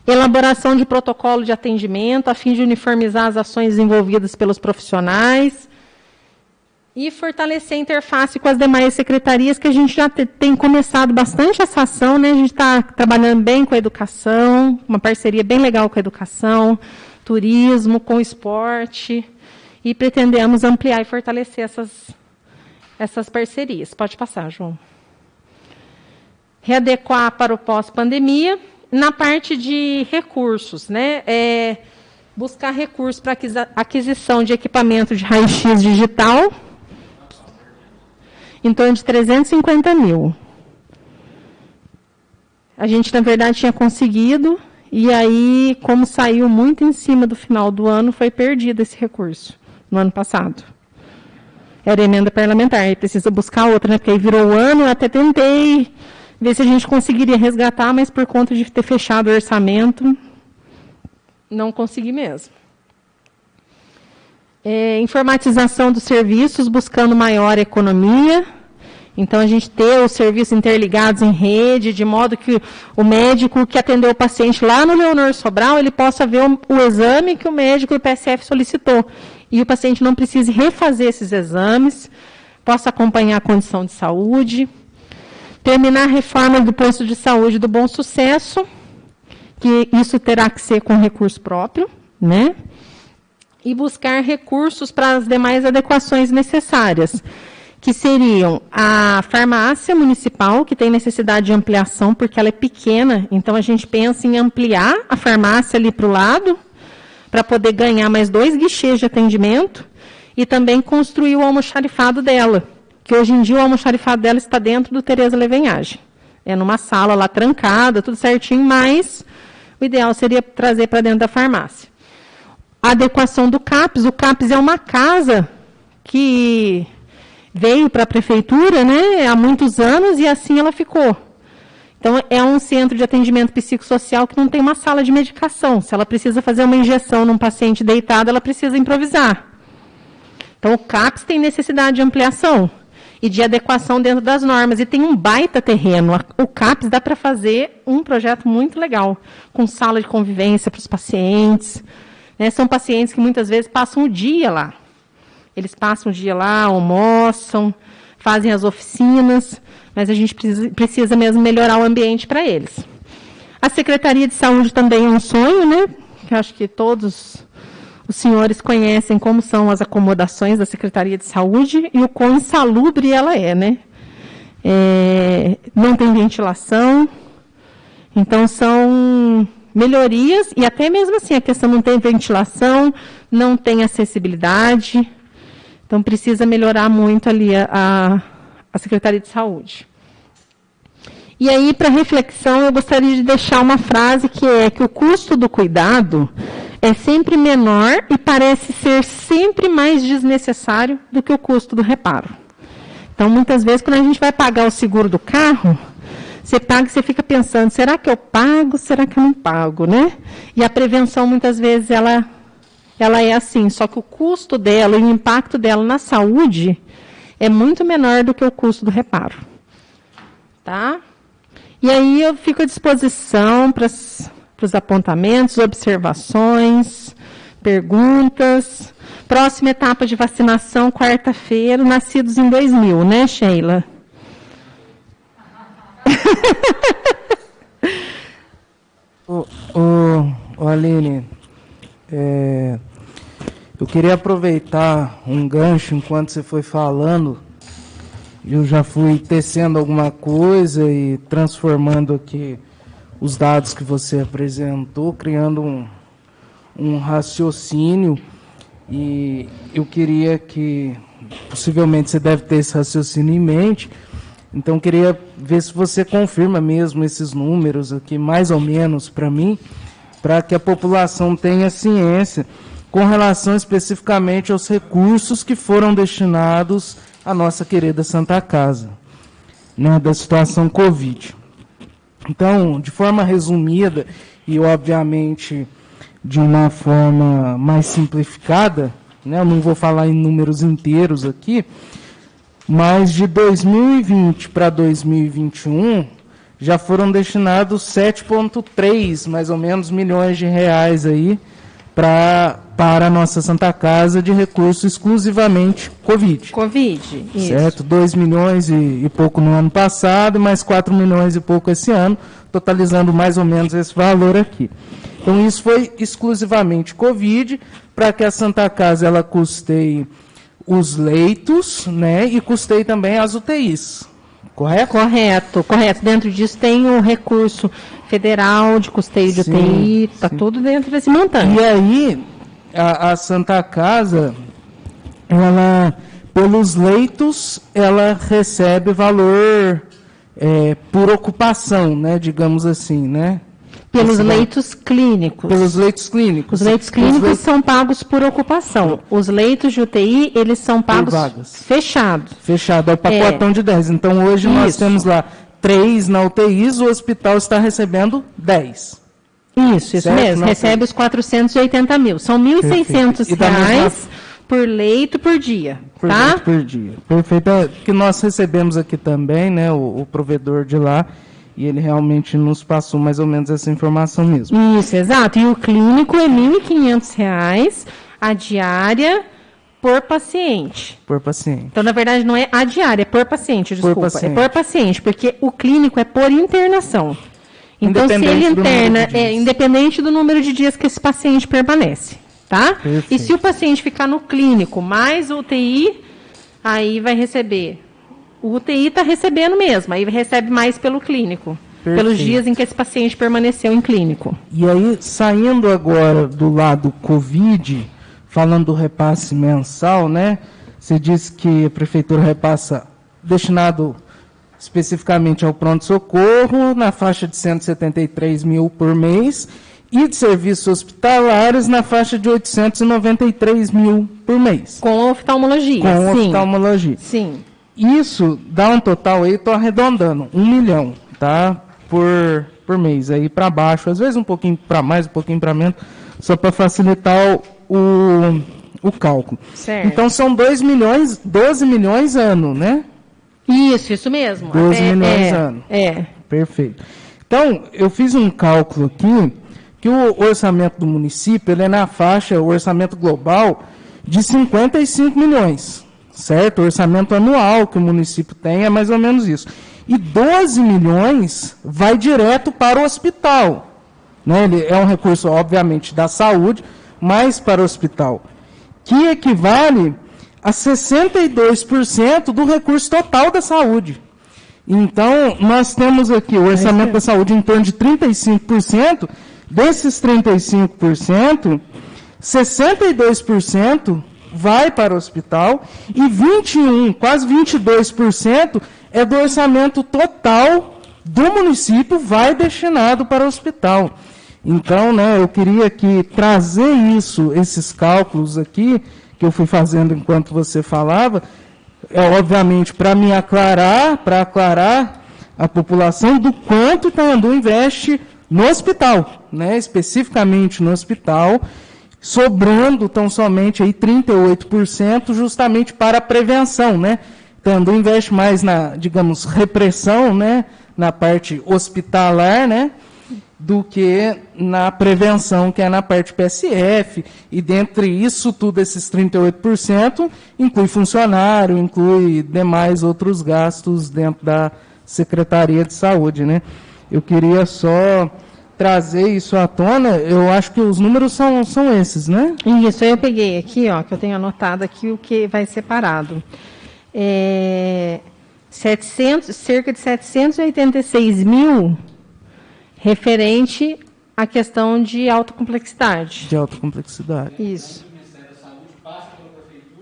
Elaboração de protocolo de atendimento, a fim de uniformizar as ações desenvolvidas pelos profissionais. E fortalecer a interface com as demais secretarias, que a gente já tem começado bastante essa ação, né? A gente está trabalhando bem com a educação, uma parceria bem legal com a educação, turismo, com o esporte, e pretendemos ampliar e fortalecer essas parcerias. Pode passar, João. Readequar para o pós-pandemia. Na parte de recursos, né? Buscar recursos para aquisição de equipamento de raio-x digital, em torno de 350 mil. A gente, na verdade, tinha conseguido, e aí, como saiu muito em cima do final do ano, foi perdido esse recurso, no ano passado. Era emenda parlamentar, aí precisa buscar outra, né? Porque aí virou o ano, eu até tentei ver se a gente conseguiria resgatar, mas por conta de ter fechado o orçamento, não consegui mesmo. Informatização dos serviços, buscando maior economia. Então, a gente ter os serviços interligados em rede, de modo que o médico que atendeu o paciente lá no Leonor Sobral, ele possa ver o exame que o médico do PSF solicitou. E o paciente não precise refazer esses exames, possa acompanhar a condição de saúde. Terminar a reforma do posto de saúde do Bom Sucesso, que isso terá que ser com recurso próprio, né? E buscar recursos para as demais adequações necessárias, que seriam a farmácia municipal, que tem necessidade de ampliação, porque ela é pequena, então a gente pensa em ampliar a farmácia ali para o lado, para poder ganhar mais 2 guichês de atendimento, e também construir o almoxarifado dela, que hoje em dia o almoxarifado dela está dentro do Tereza Levenhage. É numa sala lá trancada, tudo certinho, mas o ideal seria trazer para dentro da farmácia. A adequação do CAPS. O CAPS é uma casa que veio para a prefeitura, né, há muitos anos, e assim ela ficou. Então, é um centro de atendimento psicossocial que não tem uma sala de medicação. Se ela precisa fazer uma injeção num paciente deitado, ela precisa improvisar. Então, o CAPS tem necessidade de ampliação e de adequação dentro das normas. E tem um baita terreno. O CAPS dá para fazer um projeto muito legal, com sala de convivência para os pacientes. Né? São pacientes que muitas vezes passam o dia lá. Eles passam o dia lá, almoçam, fazem as oficinas, mas a gente precisa mesmo melhorar o ambiente para eles. A Secretaria de Saúde também é um sonho, né? Que eu acho que todos os senhores conhecem como são as acomodações da Secretaria de Saúde e o quão insalubre ela é, né? Não tem ventilação, então são melhorias, e até mesmo assim a questão não tem ventilação, não tem acessibilidade, então precisa melhorar muito ali a Secretaria de Saúde. E aí, para reflexão, eu gostaria de deixar uma frase que é que o custo do cuidado é sempre menor e parece ser sempre mais desnecessário do que o custo do reparo. Então, muitas vezes, quando a gente vai pagar o seguro do carro, você paga e você fica pensando, será que eu pago, será que eu não pago, né? E a prevenção, muitas vezes, ela é assim, só que o custo dela e o impacto dela na saúde é muito menor do que o custo do reparo. Tá? E aí eu fico à disposição para os apontamentos, observações, perguntas. Próxima etapa de vacinação, quarta-feira, nascidos em 2000, né, Sheila? Aline, eu queria aproveitar um gancho enquanto você foi falando. Eu já fui tecendo alguma coisa e transformando aqui os dados que você apresentou, criando um raciocínio. E eu queria que, possivelmente você deve ter esse raciocínio em mente, então queria ver se você confirma mesmo esses números aqui, mais ou menos para mim, para que a população tenha ciência com relação especificamente aos recursos que foram destinados à nossa querida Santa Casa, né, da situação Covid. Então, de forma resumida e, obviamente, de uma forma mais simplificada, né, eu não vou falar em números inteiros aqui, mas de 2020 para 2021, já foram destinados 7,3, mais ou menos, milhões de reais aí para a nossa Santa Casa de recurso exclusivamente Covid. Covid, isso. Certo? 2 milhões e pouco no ano passado, mais 4 milhões e pouco esse ano, totalizando mais ou menos esse valor aqui. Então, isso foi exclusivamente Covid, para que a Santa Casa ela custeie os leitos, né, e custeie também as UTIs. Correto? Correto. Dentro disso tem o recurso federal de custeio de UTI, está tudo dentro desse montante. E aí, a Santa Casa, ela, pelos leitos, ela recebe valor por ocupação, né, digamos assim, né? Pelos leitos clínicos. Pelos leitos clínicos. Os leitos clínicos são pagos por ocupação. Os leitos de UTI, eles são pagos fechados. Fechado, é o pacotão de 10. Então, hoje nós temos lá 3 na UTIs, o hospital está recebendo 10. Isso mesmo. Recebe os 480 mil. São R$ 1.600 por leito por dia. Por leito por dia. Perfeito. É que nós recebemos aqui também, né, o provedor de lá, e ele realmente nos passou mais ou menos essa informação mesmo. Isso, exato. E o clínico é R$ 1.500 a diária por paciente. Por paciente. Então, na verdade, não é a diária, é por paciente, desculpa. Por paciente. É por paciente, porque o clínico é por internação. Então, se ele interna, independente do número de dias que esse paciente permanece, tá? Perfeito. E se o paciente ficar no clínico mais UTI, aí vai receber. O UTI está recebendo mesmo, aí recebe mais pelo clínico. Perfeito. Pelos dias em que esse paciente permaneceu em clínico. E aí, saindo agora do lado Covid, falando do repasse mensal, né? Você disse que a prefeitura repassa destinado especificamente ao pronto-socorro, na faixa de 173 mil por mês, e de serviços hospitalares na faixa de 893 mil por mês. Com oftalmologia. Com oftalmologia. Sim. Isso dá um total aí, estou arredondando, 1 milhão, tá? Por mês, aí para baixo, às vezes um pouquinho para mais, um pouquinho para menos, só para facilitar o cálculo. Certo. Então são 12 milhões ano, né? Isso mesmo. 12 milhões ano. Perfeito. Então, eu fiz um cálculo aqui, que o orçamento do município, ele é na faixa, o orçamento global, de 55 milhões. Certo? O orçamento anual que o município tem é mais ou menos isso. E 12 milhões vai direto para o hospital. Né? Ele é um recurso, obviamente, da saúde, mas para o hospital, que equivale a 62% do recurso total da saúde. Então, nós temos aqui o orçamento da saúde em torno de 35%. Desses 35%, 62% vai para o hospital e 21%, quase 22% é do orçamento total do município vai destinado para o hospital. Então, né, eu queria aqui trazer esses cálculos aqui, que eu fui fazendo enquanto você falava, obviamente para me aclarar, para aclarar a população do quanto Itanhandu investe no hospital, né, especificamente no hospital, sobrando tão somente aí 38% justamente para a prevenção, né? Itanhandu investe mais na, digamos, repressão, né, na parte hospitalar, né, do que na prevenção, que é na parte PSF, e dentre isso tudo, esses 38%, inclui funcionário, inclui demais outros gastos dentro da Secretaria de Saúde, né? Eu queria só trazer isso à tona, eu acho que os números são esses, né? Isso, eu peguei aqui, ó, que eu tenho anotado aqui o que vai separado. Cerca de 786 mil referente à questão de alta complexidade. De alta complexidade. Isso.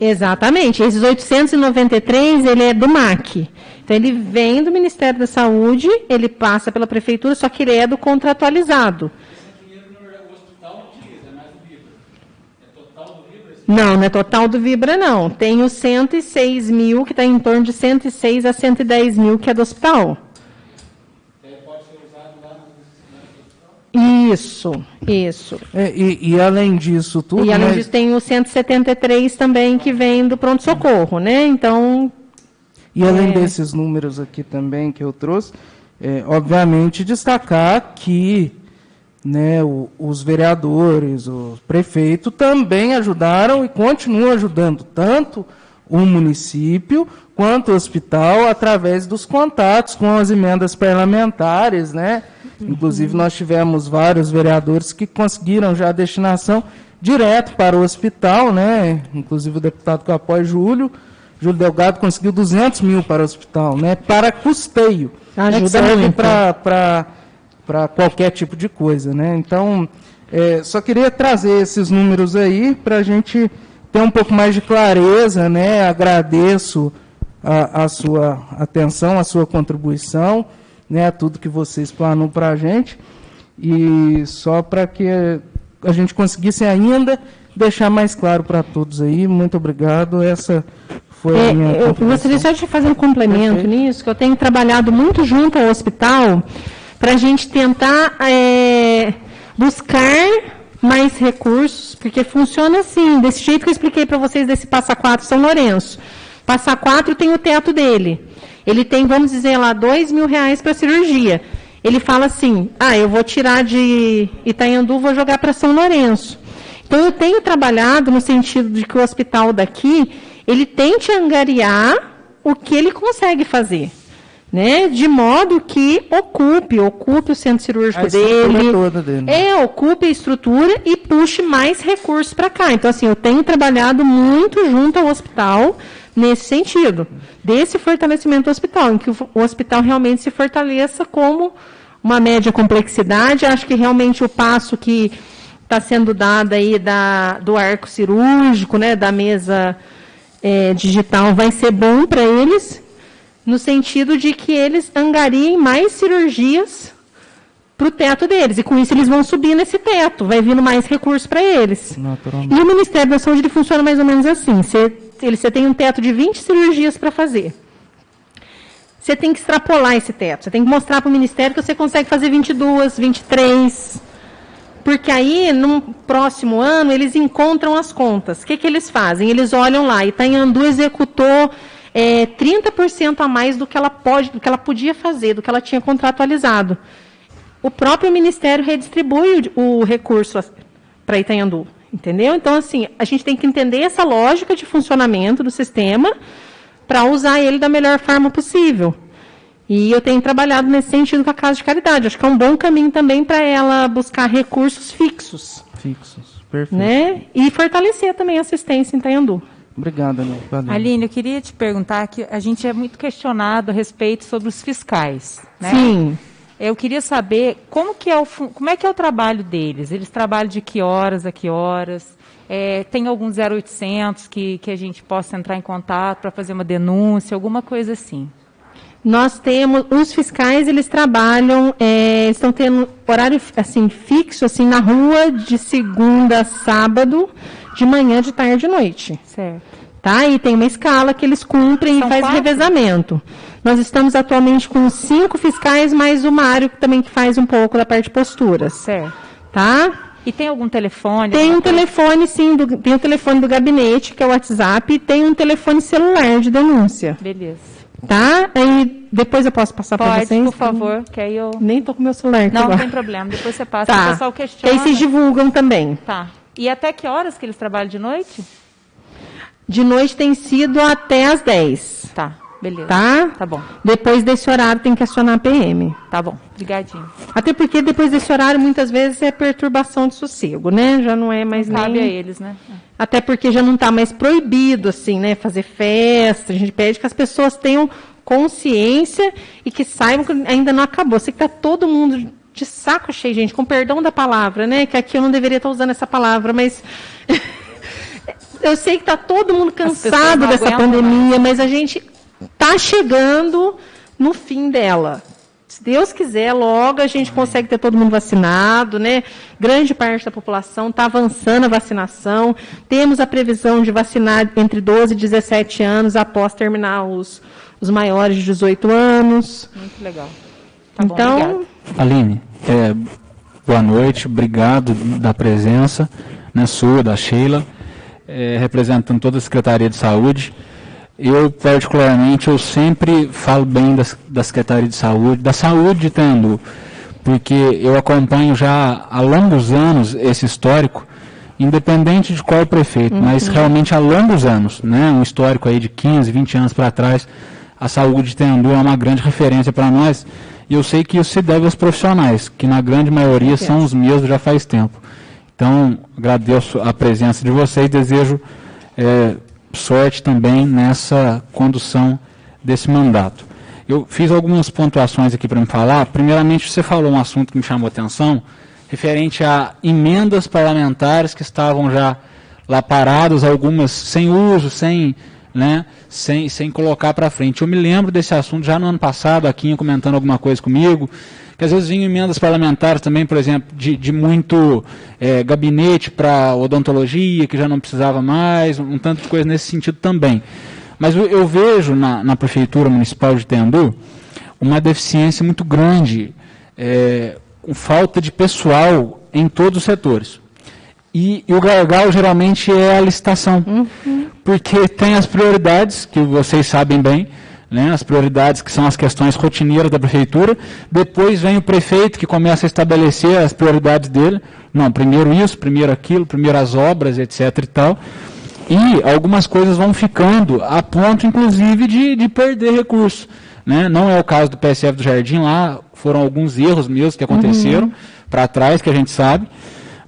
Exatamente. Esses 893, ele é do MAC. Então, ele vem do Ministério da Saúde, ele passa pela Prefeitura, só que ele é do contratualizado. Esse dinheiro, na verdade, o hospital não utiliza, é mais do Vibra. É total do Vibra? Não é total do Vibra, não. Tem os 106 mil, que está em torno de 106 a 110 mil, que é do hospital. Pode ser usado lá no hospital? Isso. E além disso tudo... E além disso tem o 173 também, que vem do pronto-socorro, né? Então... E além desses números aqui também que eu trouxe, obviamente destacar que né, os vereadores, o prefeito também ajudaram e continuam ajudando tanto o município quanto o hospital através dos contatos com as emendas parlamentares, né? Inclusive nós tivemos vários vereadores que conseguiram já a destinação direto para o hospital, né? Inclusive o deputado que eu apoio, Júlio Delgado, conseguiu 200 mil para o hospital, né? Para custeio. Ajuda muito. Para qualquer tipo de coisa, né? Então, só queria trazer esses números aí para a gente ter um pouco mais de clareza, né? Agradeço a sua atenção, a sua contribuição, né? Tudo que você explanou para a gente, e só para que a gente conseguisse ainda deixar mais claro para todos aí. Muito obrigado. Essa foi a minha Eu gostaria só de fazer um complemento nisso, que eu tenho trabalhado muito junto ao hospital para a gente tentar buscar mais recursos, porque funciona assim, desse jeito que eu expliquei para vocês desse Passa Quatro São Lourenço. Passa Quatro tem o teto dele. Ele tem, vamos dizer lá, R$2.000 para cirurgia. Ele fala assim, eu vou tirar de Itanhandu, vou jogar para São Lourenço. Então, eu tenho trabalhado no sentido de que o hospital daqui, ele tente angariar o que ele consegue fazer, né? De modo que ocupe o centro cirúrgico dele, toda dele. Ocupe a estrutura e puxe mais recursos para cá. Então, assim, eu tenho trabalhado muito junto ao hospital nesse sentido, desse fortalecimento do hospital, em que o hospital realmente se fortaleça como uma média complexidade. Acho que realmente o passo que está sendo dado aí do arco cirúrgico, né, da mesa digital, vai ser bom para eles, no sentido de que eles angariem mais cirurgias para o teto deles, e com isso eles vão subir nesse teto, vai vindo mais recursos para eles. E o Ministério da Saúde ele funciona mais ou menos assim, você tem um teto de 20 cirurgias para fazer. Você tem que extrapolar esse teto, você tem que mostrar para o Ministério que você consegue fazer 22, 23, porque aí, no próximo ano, eles encontram as contas. O que eles fazem? Eles olham lá, Itanhandu executou 30% a mais do que ela podia fazer, do que ela tinha contratualizado. O próprio Ministério redistribui o recurso para Itanhandu, entendeu? Então, assim, a gente tem que entender essa lógica de funcionamento do sistema para usar ele da melhor forma possível. E eu tenho trabalhado nesse sentido com a Casa de Caridade. Acho que é um bom caminho também para ela buscar recursos fixos. Perfeito. Né? E fortalecer também a assistência em Itanhandu. Obrigado, Aline. Aline, eu queria te perguntar que a gente é muito questionado a respeito sobre os fiscais, né? Sim. Eu queria saber como é que é o trabalho deles. Eles trabalham de que horas a que horas? Tem algum 0800 que a gente possa entrar em contato para fazer uma denúncia, alguma coisa assim? Nós temos, os fiscais, eles trabalham, estão tendo horário assim, fixo assim, na rua de segunda a sábado, de manhã, de tarde e de noite. Certo. Tá? E tem uma escala que eles cumprem São e faz 4? Revezamento. Nós estamos atualmente com 5 fiscais, mais o Mário, que também faz um pouco da parte de posturas. Certo. Tá? E tem algum telefone? Tem um telefone, sim, tem o telefone do gabinete, que é o WhatsApp, e tem um telefone celular de denúncia. Beleza. Tá? Aí depois eu posso passar para vocês? Pode, por favor, que aí eu... Nem estou com o meu celular aqui Não, agora. não tem problema, depois você passa, Tá. o pessoal Que questiona. aí vocês divulgam também. Tá. E até que horas que eles trabalham de noite? De noite tem sido até às 10. Tá, beleza. Tá? Tá bom, Depois desse horário tem que acionar a PM. tá bom. Obrigadinho. Até porque depois desse horário, muitas vezes, é perturbação de sossego, né? Já não é mais Cabe a nem... eles, né? Até porque já não está mais proibido, assim, né? Fazer festa. A gente pede que as pessoas tenham consciência e que saibam que ainda não acabou. Sei que está todo mundo de saco cheio, gente, com perdão da palavra, né? Que aqui eu não deveria estar usando essa palavra, mas... Eu sei que está todo mundo cansado dessa pandemia, mas a gente está chegando no fim dela. Se Deus quiser, logo a gente consegue ter todo mundo vacinado, né? Grande parte da população está avançando a vacinação. Temos a previsão de vacinar entre 12 e 17 anos após terminar os maiores de 18 anos. Muito legal. Tá bom, Então, obrigada. Aline, boa noite, obrigado da presença, né, sua, da Sheila, representando toda a Secretaria de Saúde. Eu, particularmente, eu sempre falo bem da Secretaria de Saúde, da saúde de Itanhandu, porque eu acompanho já há longos anos esse histórico, independente de qual prefeito, mas realmente há longos anos, né? Um histórico aí de 15, 20 anos para trás, a saúde de Itendu é uma grande referência para nós, e eu sei que isso se deve aos profissionais, que na grande maioria são os mesmos já faz tempo. Então, agradeço a presença de vocês e desejo sorte também nessa condução desse mandato. Eu fiz algumas pontuações aqui para me falar. Primeiramente, você falou um assunto que me chamou a atenção, referente a emendas parlamentares que estavam já lá paradas, algumas sem uso, sem colocar para frente. Eu me lembro desse assunto já no ano passado, aqui comentando alguma coisa comigo, que às vezes vinham emendas parlamentares também, por exemplo, de muito gabinete para odontologia, que já não precisava mais, um tanto de coisa nesse sentido também. Mas eu vejo na Prefeitura Municipal de Itendu uma deficiência muito grande, com falta de pessoal em todos os setores. E o gargalo geralmente é a licitação, porque tem as prioridades, que vocês sabem bem, né, as prioridades que são as questões rotineiras da Prefeitura, depois vem o prefeito que começa a estabelecer as prioridades dele, não, primeiro isso, primeiro aquilo, primeiro as obras, etc. e tal, e algumas coisas vão ficando a ponto, inclusive, de perder recursos. Né? Não é o caso do PSF do Jardim, lá foram alguns erros mesmo que aconteceram para trás, que a gente sabe,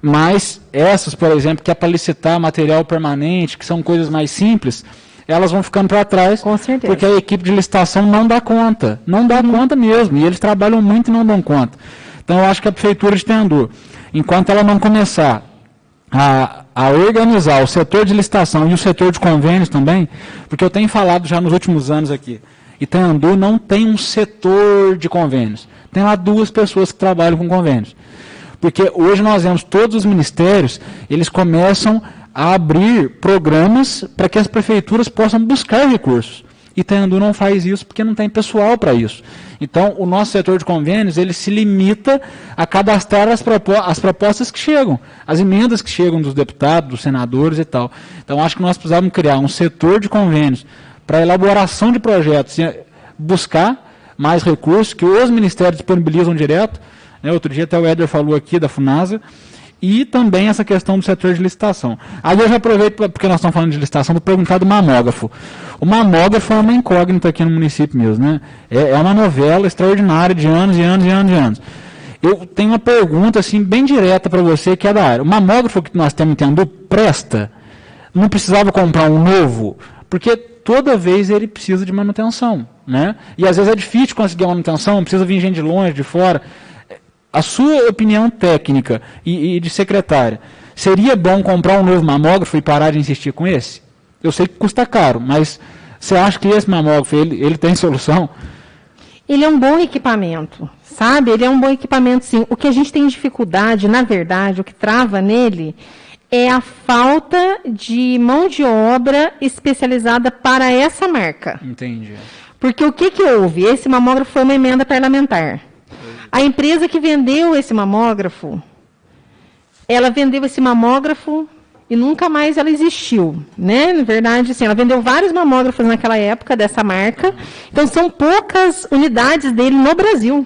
mas essas, por exemplo, que é para licitar material permanente, que são coisas mais simples, elas vão ficando para trás, com certeza, porque a equipe de licitação não dá conta, conta mesmo, e eles trabalham muito e não dão conta. Então eu acho que a Prefeitura de Itendu, enquanto ela não começar a organizar o setor de licitação e o setor de convênios também, porque eu tenho falado já nos últimos anos aqui, Itendu não tem um setor de convênios. Tem lá 2 pessoas que trabalham com convênios. Porque hoje nós vemos todos os ministérios, eles começam a abrir programas para que as prefeituras possam buscar recursos. Itendu não faz isso porque não tem pessoal para isso. Então, o nosso setor de convênios, ele se limita a cadastrar as propostas que chegam, as emendas que chegam dos deputados, dos senadores e tal. Então, acho que nós precisávamos criar um setor de convênios para elaboração de projetos, buscar mais recursos, que os ministérios disponibilizam direto, né? Outro dia até o Éder falou aqui da FUNASA, e também essa questão do setor de licitação. Aí eu já aproveito, porque nós estamos falando de licitação, para perguntar do mamógrafo. O mamógrafo é uma incógnita aqui no município mesmo, né? É uma novela extraordinária de anos e anos e anos e anos. Eu tenho uma pergunta assim, bem direta para você, que é da área. O mamógrafo que nós temos em Itendu presta? Não precisava comprar um novo? Porque toda vez ele precisa de manutenção, né? E às vezes é difícil conseguir a manutenção, precisa vir gente de longe, de fora. A sua opinião técnica e de secretária, seria bom comprar um novo mamógrafo e parar de insistir com esse? Eu sei que custa caro, mas você acha que esse mamógrafo, ele tem solução? Ele é um bom equipamento, sabe? Ele é um bom equipamento, sim. O que a gente tem dificuldade, na verdade, o que trava nele, é a falta de mão de obra especializada para essa marca. Entendi. Porque o que houve? Esse mamógrafo foi uma emenda parlamentar. A empresa que vendeu esse mamógrafo, ela vendeu esse mamógrafo e nunca mais ela existiu, né? Na verdade, assim, ela vendeu vários mamógrafos naquela época dessa marca. Então, são poucas unidades dele no Brasil.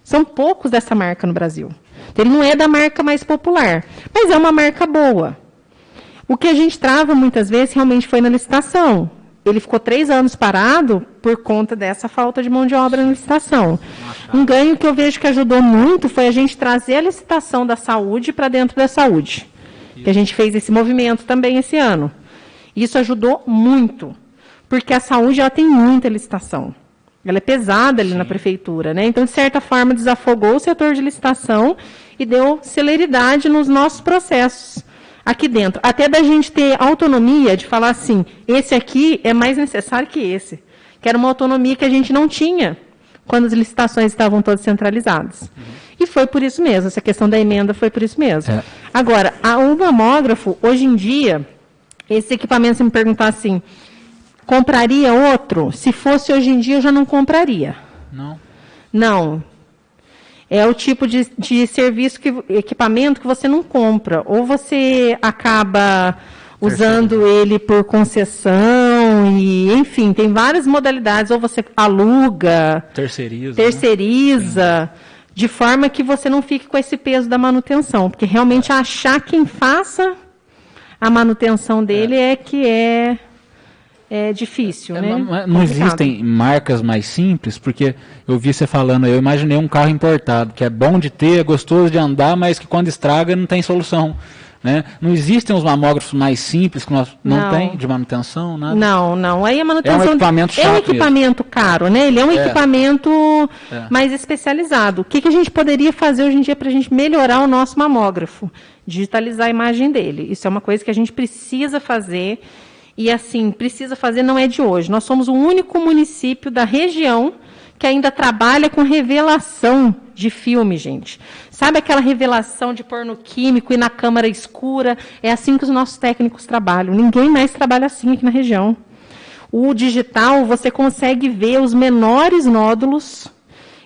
São poucos dessa marca no Brasil. Ele não é da marca mais popular, mas é uma marca boa. O que a gente trava muitas vezes realmente foi na licitação. Ele ficou 3 anos parado por conta dessa falta de mão de obra na licitação. Um ganho que eu vejo que ajudou muito foi a gente trazer a licitação da saúde para dentro da saúde. Que a gente fez esse movimento também esse ano. Isso ajudou muito, porque a saúde ela tem muita licitação. Ela é pesada ali na prefeitura, né? Então, de certa forma, desafogou o setor de licitação e deu celeridade nos nossos processos aqui dentro. Até da gente ter autonomia de falar assim, esse aqui é mais necessário que esse. Que era uma autonomia que a gente não tinha quando as licitações estavam todas centralizadas. E foi por isso mesmo, essa questão da emenda foi por isso mesmo. Agora, o mamógrafo, hoje em dia, esse equipamento, se me perguntar assim, compraria outro? Se fosse hoje em dia, eu já não compraria. Não? Não. É o tipo de serviço, equipamento que você não compra. Ou você acaba usando ele por concessão, e, enfim, tem várias modalidades. Ou você aluga, terceiriza, terceiriza, de forma que você não fique com esse peso da manutenção, porque realmente achar quem faça a manutenção dele é difícil, né? Não existem marcas mais simples, porque eu vi você falando, eu imaginei um carro importado, que é bom de ter, é gostoso de andar, mas que quando estraga não tem solução. Né? Não existem os mamógrafos mais simples que nós não tem de manutenção, nada? Não. Aí a manutenção é um equipamento chato, é um equipamento caro, né? Ele é um equipamento mais especializado. O que a gente poderia fazer hoje em dia para a gente melhorar o nosso mamógrafo? Digitalizar a imagem dele. Isso é uma coisa que a gente precisa fazer. E assim, precisa fazer não é de hoje. Nós somos o único município da região que ainda trabalha com revelação de filme, gente. Sabe aquela revelação de pôr no químico e na câmara escura? É assim que os nossos técnicos trabalham. Ninguém mais trabalha assim aqui na região. O digital, você consegue ver os menores nódulos.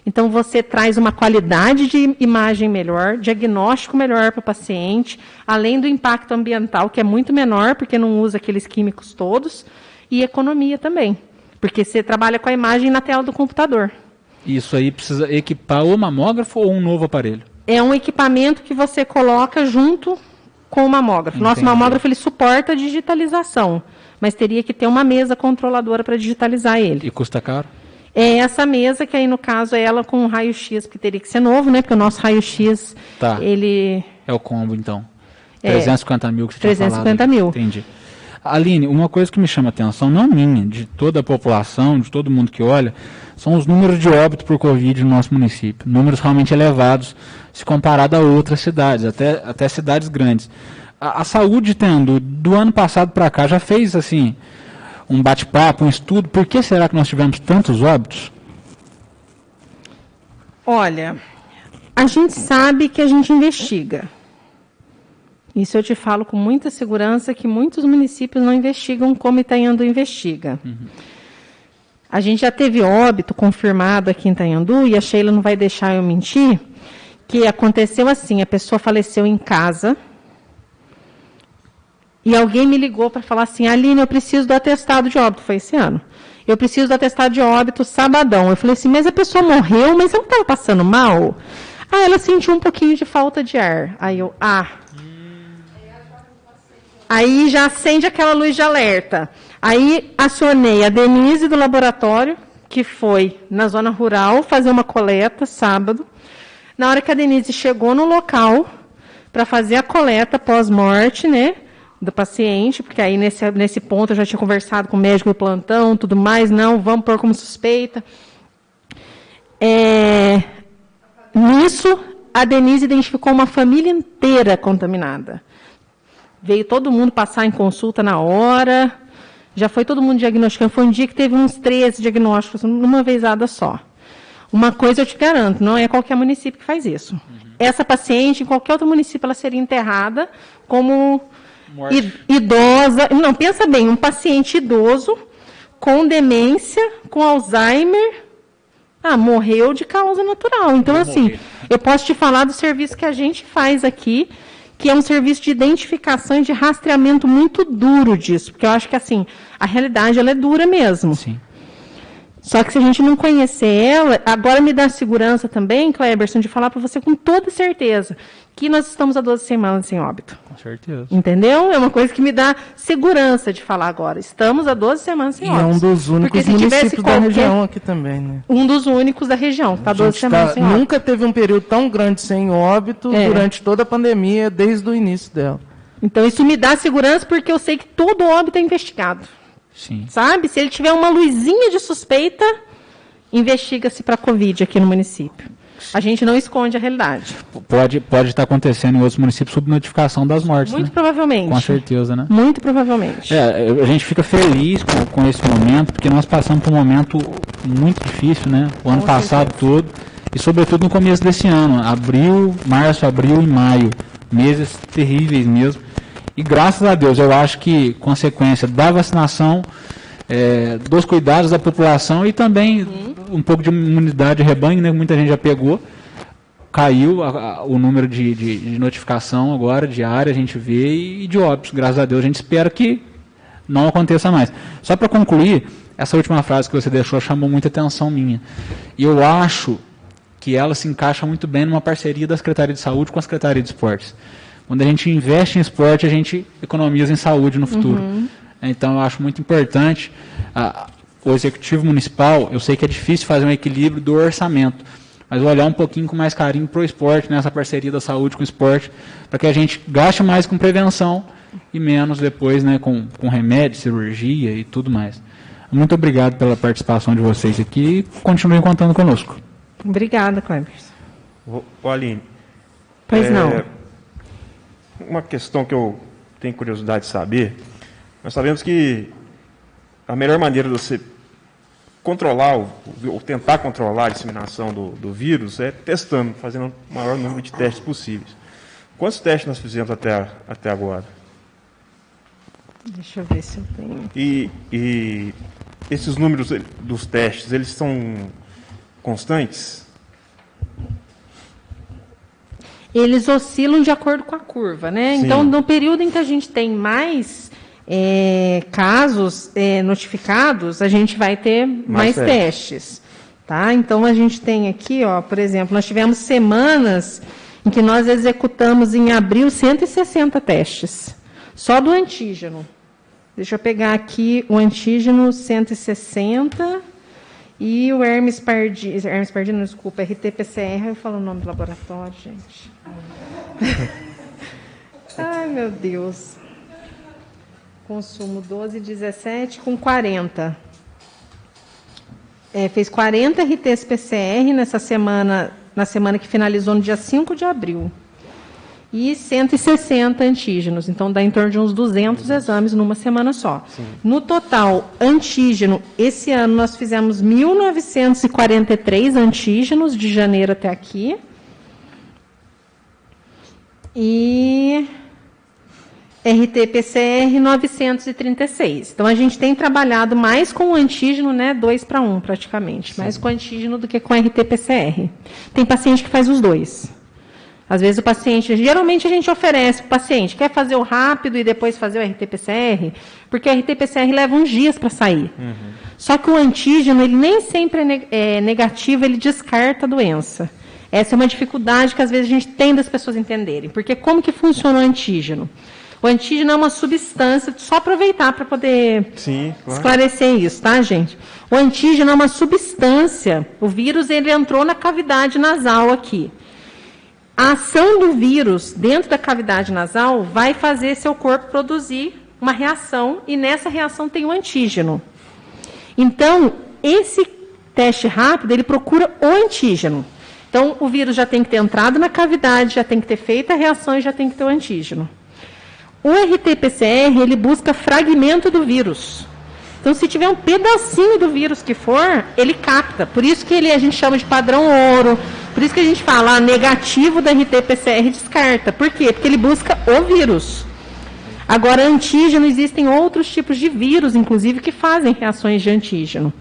Então, você traz uma qualidade de imagem melhor, diagnóstico melhor para o paciente, além do impacto ambiental, que é muito menor, porque não usa aqueles químicos todos, e economia também. Porque você trabalha com a imagem na tela do computador. Isso aí precisa equipar o mamógrafo ou um novo aparelho? É um equipamento que você coloca junto com o mamógrafo. Entendi. Nosso mamógrafo ele suporta a digitalização, mas teria que ter uma mesa controladora para digitalizar ele. E custa caro? É essa mesa, que aí no caso é ela com raio-x, que teria que ser novo, né? Porque o nosso raio-x, ele... É o combo, então. 350 mil que você 350 mil. Entendi. Aline, uma coisa que me chama a atenção, não minha, de toda a população, de todo mundo que olha, são os números de óbito por Covid no nosso município. Números realmente elevados, se comparado a outras cidades, até cidades grandes. A saúde tendo, do ano passado para cá, já fez assim um bate-papo, um estudo, por que será que nós tivemos tantos óbitos? Olha, a gente sabe que a gente investiga. Isso eu te falo com muita segurança, que muitos municípios não investigam como Itanhandu investiga. A gente já teve óbito confirmado aqui em Itanhandu, e a Sheila não vai deixar eu mentir, que aconteceu assim, a pessoa faleceu em casa, e alguém me ligou para falar assim, Aline, eu preciso do atestado de óbito, foi esse ano. Eu preciso do atestado de óbito sabadão. Eu falei assim, mas a pessoa morreu, mas ela estava passando mal? Ah, ela sentiu um pouquinho de falta de ar. Aí eu, Aí já acende aquela luz de alerta. Aí acionei a Denise do laboratório, que foi na zona rural fazer uma coleta sábado. Na hora que a Denise chegou no local para fazer a coleta pós-morte, né, do paciente, porque aí nesse ponto eu já tinha conversado com o médico do plantão, tudo mais, não, vamos pôr como suspeita. Nisso, a Denise identificou uma família inteira contaminada. Veio todo mundo passar em consulta na hora, já foi todo mundo diagnosticando. Foi um dia que teve uns 13 diagnósticos, numa vezada só. Uma coisa eu te garanto, não é qualquer município que faz isso. Essa paciente, em qualquer outro município, ela seria enterrada como idosa. Não, pensa bem, um paciente idoso, com demência, com Alzheimer, morreu de causa natural. Então, assim, eu posso te falar do serviço que a gente faz aqui, que é um serviço de identificação e de rastreamento muito duro disso, porque eu acho que, assim, a realidade, ela é dura mesmo. Sim. Só que se a gente não conhecer ela, agora me dá segurança também, Cleberson, de falar para você com toda certeza que nós estamos há 12 semanas sem óbito. Com certeza. Entendeu? É uma coisa que me dá segurança de falar agora. Estamos há 12 semanas sem óbito. E é um dos únicos municípios da região aqui também, né? Um dos únicos da região, que está 12 semanas sem óbito. Nunca teve um período tão grande sem óbito durante toda a pandemia, desde o início dela. Então, isso me dá segurança porque eu sei que todo óbito é investigado. Sim. Sabe? Se ele tiver uma luzinha de suspeita, investiga-se para a Covid aqui no município. A gente não esconde a realidade. Pode estar acontecendo em outros municípios subnotificação das mortes, Muito né? provavelmente. Com certeza, né? Muito provavelmente. A gente fica feliz com esse momento, porque nós passamos por um momento muito difícil, né? O ano passado todo, e sobretudo no começo desse ano. Março, abril e maio. Meses terríveis mesmo. E graças a Deus, eu acho que consequência da vacinação, dos cuidados da população e também um pouco de imunidade de rebanho, né? Muita gente já pegou, caiu o número de notificação agora, diária, a gente vê, e de óbitos. Graças a Deus, a gente espera que não aconteça mais. Só para concluir, essa última frase que você deixou chamou muita atenção minha. E eu acho que ela se encaixa muito bem numa parceria da Secretaria de Saúde com a Secretaria de Esportes. Quando a gente investe em esporte, a gente economiza em saúde no futuro. Então, eu acho muito importante. O Executivo Municipal, eu sei que é difícil fazer um equilíbrio do orçamento, mas olhar um pouquinho com mais carinho para o esporte, nessa parceria da saúde com o esporte, para que a gente gaste mais com prevenção e menos depois, né, com remédio, cirurgia e tudo mais. Muito obrigado pela participação de vocês aqui e continuem contando conosco. Obrigada, Cleberson. Aline. Pois não. Uma questão que eu tenho curiosidade de saber, nós sabemos que a melhor maneira de você controlar ou tentar controlar a disseminação do vírus é testando, fazendo o maior número de testes possíveis. Quantos testes nós fizemos até agora? Deixa eu ver se eu tenho. E esses números dos testes, eles são constantes? Eles oscilam de acordo com a curva, né? Sim. Então, no período em que a gente tem mais casos notificados, a gente vai ter mais testes. Tá? Então, a gente tem aqui, ó, por exemplo, nós tivemos semanas em que nós executamos em abril 160 testes, só do antígeno. Deixa eu pegar aqui o antígeno 160 e o Hermes Pardino, desculpa, RT-PCR, eu falo o nome do laboratório, gente. Ai, meu Deus. Consumo 12, 17 com 40. Fez 40 RTs PCR nessa semana, na semana que finalizou no dia 5 de abril. E 160 antígenos. Então, dá em torno de uns 200 exames numa semana só. Sim. No total, antígeno, esse ano nós fizemos 1.943 antígenos, de janeiro até aqui. E RT-PCR 936. Então, a gente tem trabalhado mais com o antígeno, né, 2-1 praticamente, mais com o antígeno do que com RT-PCR. Tem paciente que faz os dois. Às vezes o paciente, geralmente a gente oferece para o paciente, quer fazer o rápido e depois fazer o RT-PCR, porque o RT-PCR leva uns dias para sair. Só que o antígeno, ele nem sempre é negativo, ele descarta a doença. Essa é uma dificuldade que às vezes a gente tem das pessoas entenderem. Porque como que funciona o antígeno? O antígeno é uma substância, só aproveitar para poder esclarecer isso, tá, gente? O antígeno é uma substância, o vírus ele entrou na cavidade nasal aqui. A ação do vírus dentro da cavidade nasal vai fazer seu corpo produzir uma reação, e nessa reação tem o antígeno. Então, esse teste rápido, ele procura o antígeno. Então, o vírus já tem que ter entrado na cavidade, já tem que ter feito a reação e já tem que ter o antígeno. O RT-PCR, ele busca fragmento do vírus. Então, se tiver um pedacinho do vírus que for, ele capta. Por isso que a gente chama de padrão ouro. Por isso que a gente fala, negativo da RT-PCR descarta. Por quê? Porque ele busca o vírus. Agora, antígeno, existem outros tipos de vírus, inclusive, que fazem reações de antígeno.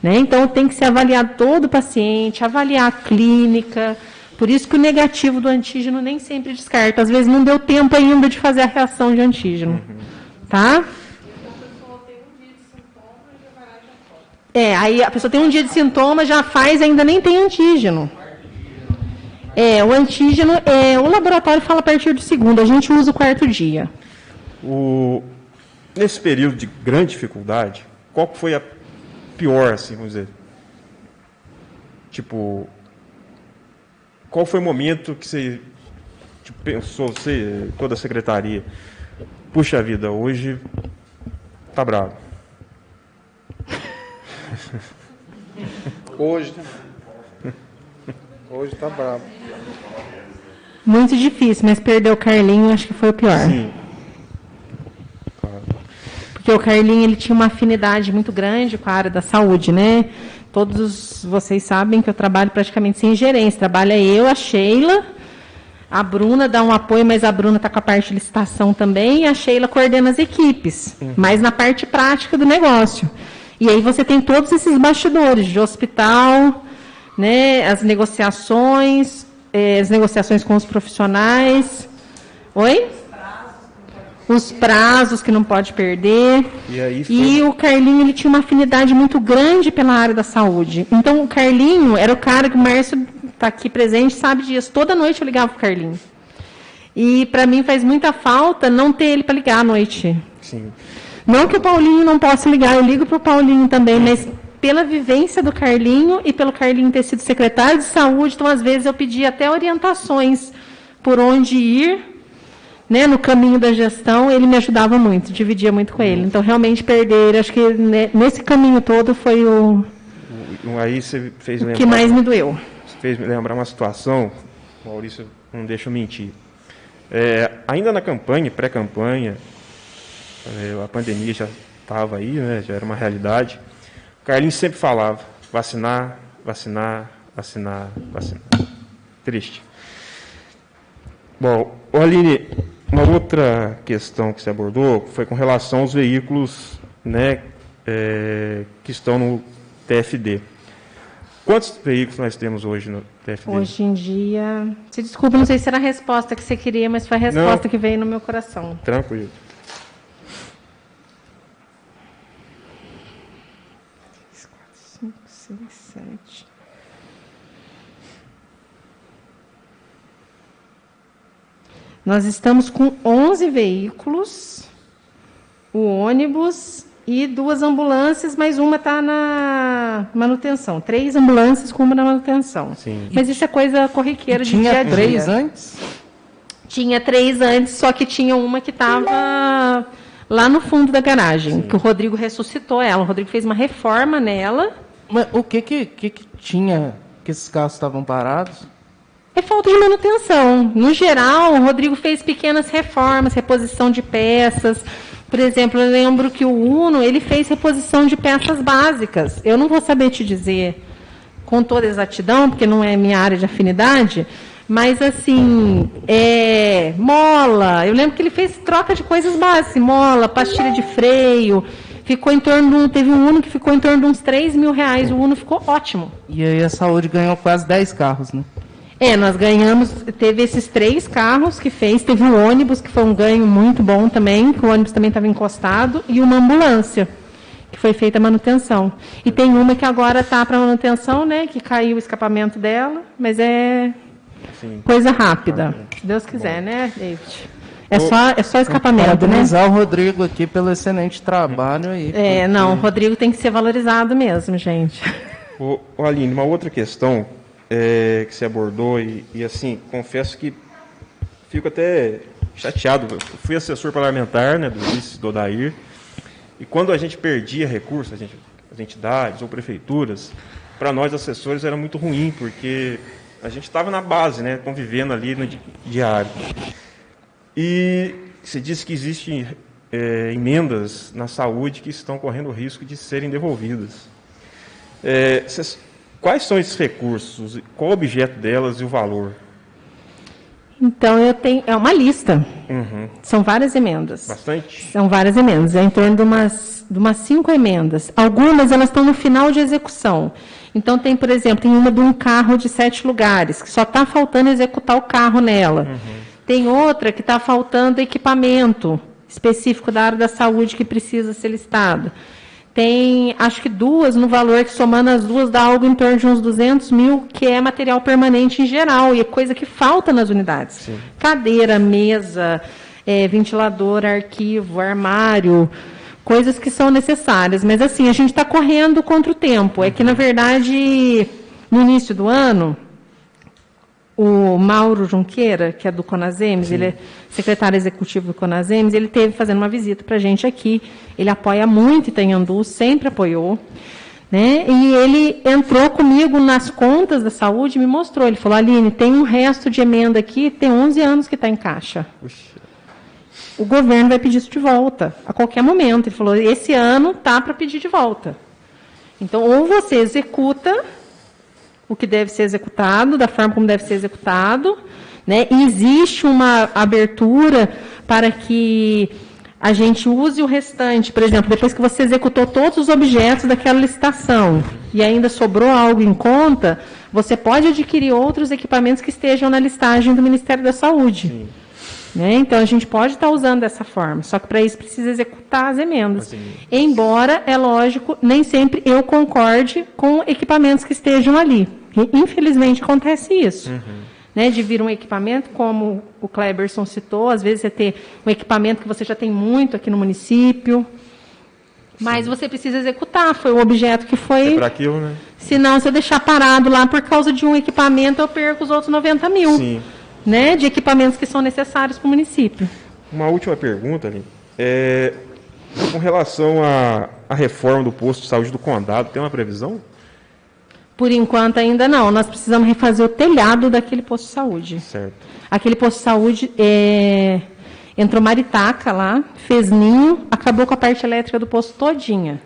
Né? Então, tem que ser avaliado todo o paciente, avaliar a clínica. Por isso que o negativo do antígeno nem sempre descarta. Às vezes, não deu tempo ainda de fazer a reação de antígeno. Tá? Aí a pessoa tem um dia de sintoma, já faz, ainda nem tem antígeno. O antígeno, o laboratório fala a partir do segundo, a gente usa o quarto dia. Nesse período de grande dificuldade, qual foi a pior, assim, vamos dizer? Tipo, qual foi o momento que você pensou, você, toda a secretaria, puxa vida, hoje tá bravo? Hoje tá bravo. Muito difícil, mas perder o Carlinho acho que foi o pior. Sim. Claro. Porque o Carlinho, ele tinha uma afinidade muito grande com a área da saúde, né? Todos vocês sabem que eu trabalho praticamente sem gerência. Trabalha eu, a Sheila, a Bruna dá um apoio, mas a Bruna está com a parte de licitação também, e a Sheila coordena as equipes, mas na parte prática do negócio. E aí você tem todos esses bastidores de hospital, né, as negociações com os profissionais. Oi? Os prazos que não pode perder. E o Carlinho, ele tinha uma afinidade muito grande pela área da saúde. Então, o Carlinho era o cara que o Márcio está aqui presente sabe disso. Toda noite eu ligava para o Carlinho. E para mim faz muita falta não ter ele para ligar à noite. Sim. Não que o Paulinho não possa ligar, eu ligo para o Paulinho também, mas pela vivência do Carlinho e pelo Carlinho ter sido secretário de saúde, então às vezes eu pedia até orientações por onde ir, né, no caminho da gestão, ele me ajudava muito, dividia muito com ele. Então realmente perder, acho que nesse caminho todo foi o Aí você fez lembrar, que mais me doeu. Você fez me lembrar uma situação, Maurício, não deixa eu mentir. Ainda na campanha, pré-campanha, a pandemia já estava aí, né, já era uma realidade. O Carlinhos sempre falava, vacinar, vacinar, vacinar, vacinar. Triste. Bom, Aline, uma outra questão que você abordou foi com relação aos veículos, né, que estão no TFD. Quantos veículos nós temos hoje no TFD? Hoje em dia... Se desculpa, não sei se era a resposta que você queria, mas foi a resposta que veio no meu coração. Tranquilo. 5, 6, 7. Nós estamos com 11 veículos, o ônibus e 2 ambulâncias, mas uma está na manutenção. 3 ambulâncias com uma na manutenção. Sim. Mas isso é coisa corriqueira de dia a dia. Tinha 3 antes? Tinha 3 antes, só que tinha uma que estava lá no fundo da garagem, que o Rodrigo ressuscitou ela. O Rodrigo fez uma reforma nela. Mas o que tinha que esses carros estavam parados? É falta de manutenção. No geral, o Rodrigo fez pequenas reformas, reposição de peças. Por exemplo, eu lembro que o Uno, ele fez reposição de peças básicas. Eu não vou saber te dizer com toda exatidão, porque não é minha área de afinidade, mas, assim, mola. Eu lembro que ele fez troca de coisas básicas, mola, pastilha de freio. Ficou em torno, teve um Uno que ficou em torno de uns R$3.000. O Uno ficou ótimo. E aí a saúde ganhou quase 10 carros, né? Nós ganhamos, teve esses 3 carros que fez, teve um ônibus, que foi um ganho muito bom também, que o ônibus também estava encostado, e uma ambulância, que foi feita a manutenção. E tem uma que agora está para manutenção, né, que caiu o escapamento dela, mas coisa rápida, se Deus quiser, né, David? É só escapamento, né? Parabenizar o Rodrigo aqui pelo excelente trabalho aí. Não, o Rodrigo tem que ser valorizado mesmo, gente. Aline, uma outra questão que você abordou, e assim, confesso que fico até chateado. Eu fui assessor parlamentar, né, do vice do Odair, e quando a gente perdia recursos, as entidades ou prefeituras, para nós assessores era muito ruim, porque a gente estava na base, né, convivendo ali no diário. E você disse que existem emendas na saúde que estão correndo o risco de serem devolvidas. Quais são esses recursos? Qual o objeto delas e o valor? Então, eu tenho... É uma lista. Uhum. São várias emendas. Bastante? São várias emendas. É em torno de umas 5 emendas. Algumas, elas estão no final de execução. Então, tem, por exemplo, tem uma de um carro de 7 lugares, que só está faltando executar o carro nela. Uhum. Tem outra que está faltando equipamento específico da área da saúde que precisa ser listado. Tem, acho que 2 no valor, que somando as 2 dá algo em torno de uns 200 mil, que é material permanente em geral, e é coisa que falta nas unidades. Sim. Cadeira, mesa, ventilador, arquivo, armário, coisas que são necessárias. Mas, assim, a gente está correndo contra o tempo. É que, na verdade, no início do ano, o Mauro Junqueira, que é do Conasems, ele é secretário executivo do Conasems, ele esteve fazendo uma visita para a gente aqui. Ele apoia muito Itanhandu, sempre apoiou. Né? E ele entrou comigo nas contas da saúde e me mostrou. Ele falou, Aline, tem um resto de emenda aqui, tem 11 anos que está em caixa. Puxa. O governo vai pedir isso de volta, a qualquer momento. Ele falou, esse ano está para pedir de volta. Então, ou você executa o que deve ser executado, da forma como deve ser executado, né? E existe uma abertura para que a gente use o restante. Por exemplo, depois que você executou todos os objetos daquela licitação e ainda sobrou algo em conta, você pode adquirir outros equipamentos que estejam na listagem do Ministério da Saúde. Né? Então, a gente pode estar usando dessa forma, só que para isso precisa executar as emendas. Embora, é lógico, nem sempre eu concorde com equipamentos que estejam ali. E, infelizmente, acontece isso. Né, de vir um equipamento, como o Kleberson citou, às vezes é ter um equipamento que você já tem muito aqui no município, mas você precisa executar, foi o objeto que foi... É para aquilo, né? Senão, se eu deixar parado lá por causa de um equipamento, eu perco os outros 90 mil. Sim. Né, de equipamentos que são necessários para o município. Uma última pergunta, Aline. Com relação à reforma do posto de saúde do condado, tem uma previsão? Por enquanto, ainda não. Nós precisamos refazer o telhado daquele posto de saúde. Certo. Aquele posto de saúde, entrou maritaca lá, fez ninho, acabou com a parte elétrica do posto todinha.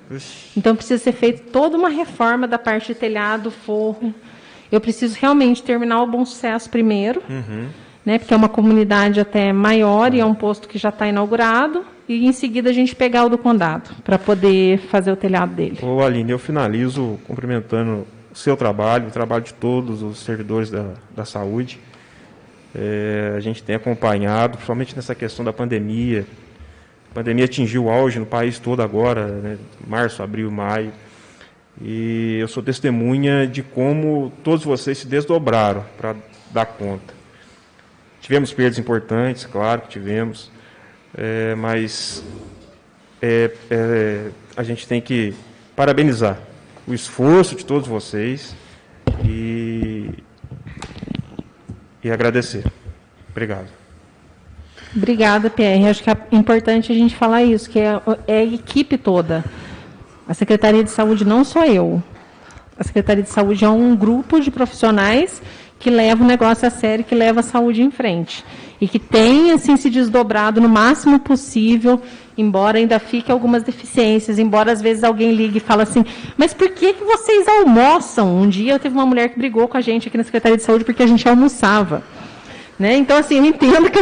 Então, precisa ser feita toda uma reforma da parte de telhado, forro. Eu preciso realmente terminar o Bom Sucesso primeiro, né, porque é uma comunidade até maior e é um posto que já está inaugurado, e em seguida a gente pegar o do condado, para poder fazer o telhado dele. Ô, Aline, eu finalizo cumprimentando o seu trabalho, o trabalho de todos os servidores da saúde. A gente tem acompanhado, principalmente nessa questão da pandemia. A pandemia atingiu o auge no país todo agora, né, março, abril, maio. E eu sou testemunha de como todos vocês se desdobraram para dar conta. Tivemos perdas importantes, claro que tivemos, mas a gente tem que parabenizar o esforço de todos vocês e agradecer. Obrigado. Obrigada, Pierre. Acho que é importante a gente falar isso, que é a equipe toda. A Secretaria de Saúde não sou eu. A Secretaria de Saúde é um grupo de profissionais que leva o negócio a sério, que leva a saúde em frente. E que tem, assim, se desdobrado no máximo possível, embora ainda fique algumas deficiências, embora às vezes alguém ligue e fale assim, mas por que vocês almoçam? Um dia teve uma mulher que brigou com a gente aqui na Secretaria de Saúde porque a gente almoçava. Né? Então, assim, eu entendo que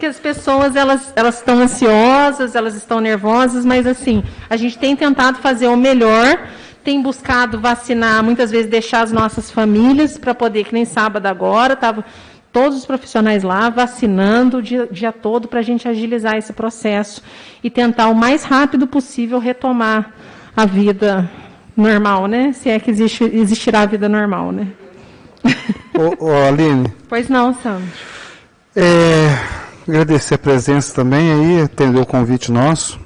as pessoas elas estão ansiosas, elas estão nervosas, mas, assim, a gente tem tentado fazer o melhor, tem buscado vacinar, muitas vezes deixar as nossas famílias para poder, que nem sábado agora, estavam todos os profissionais lá vacinando o dia todo para a gente agilizar esse processo e tentar o mais rápido possível retomar a vida normal, né? Se é que existirá a vida normal, né? Aline. Pois não, Sandro. Agradecer a presença também aí, atender o convite nosso.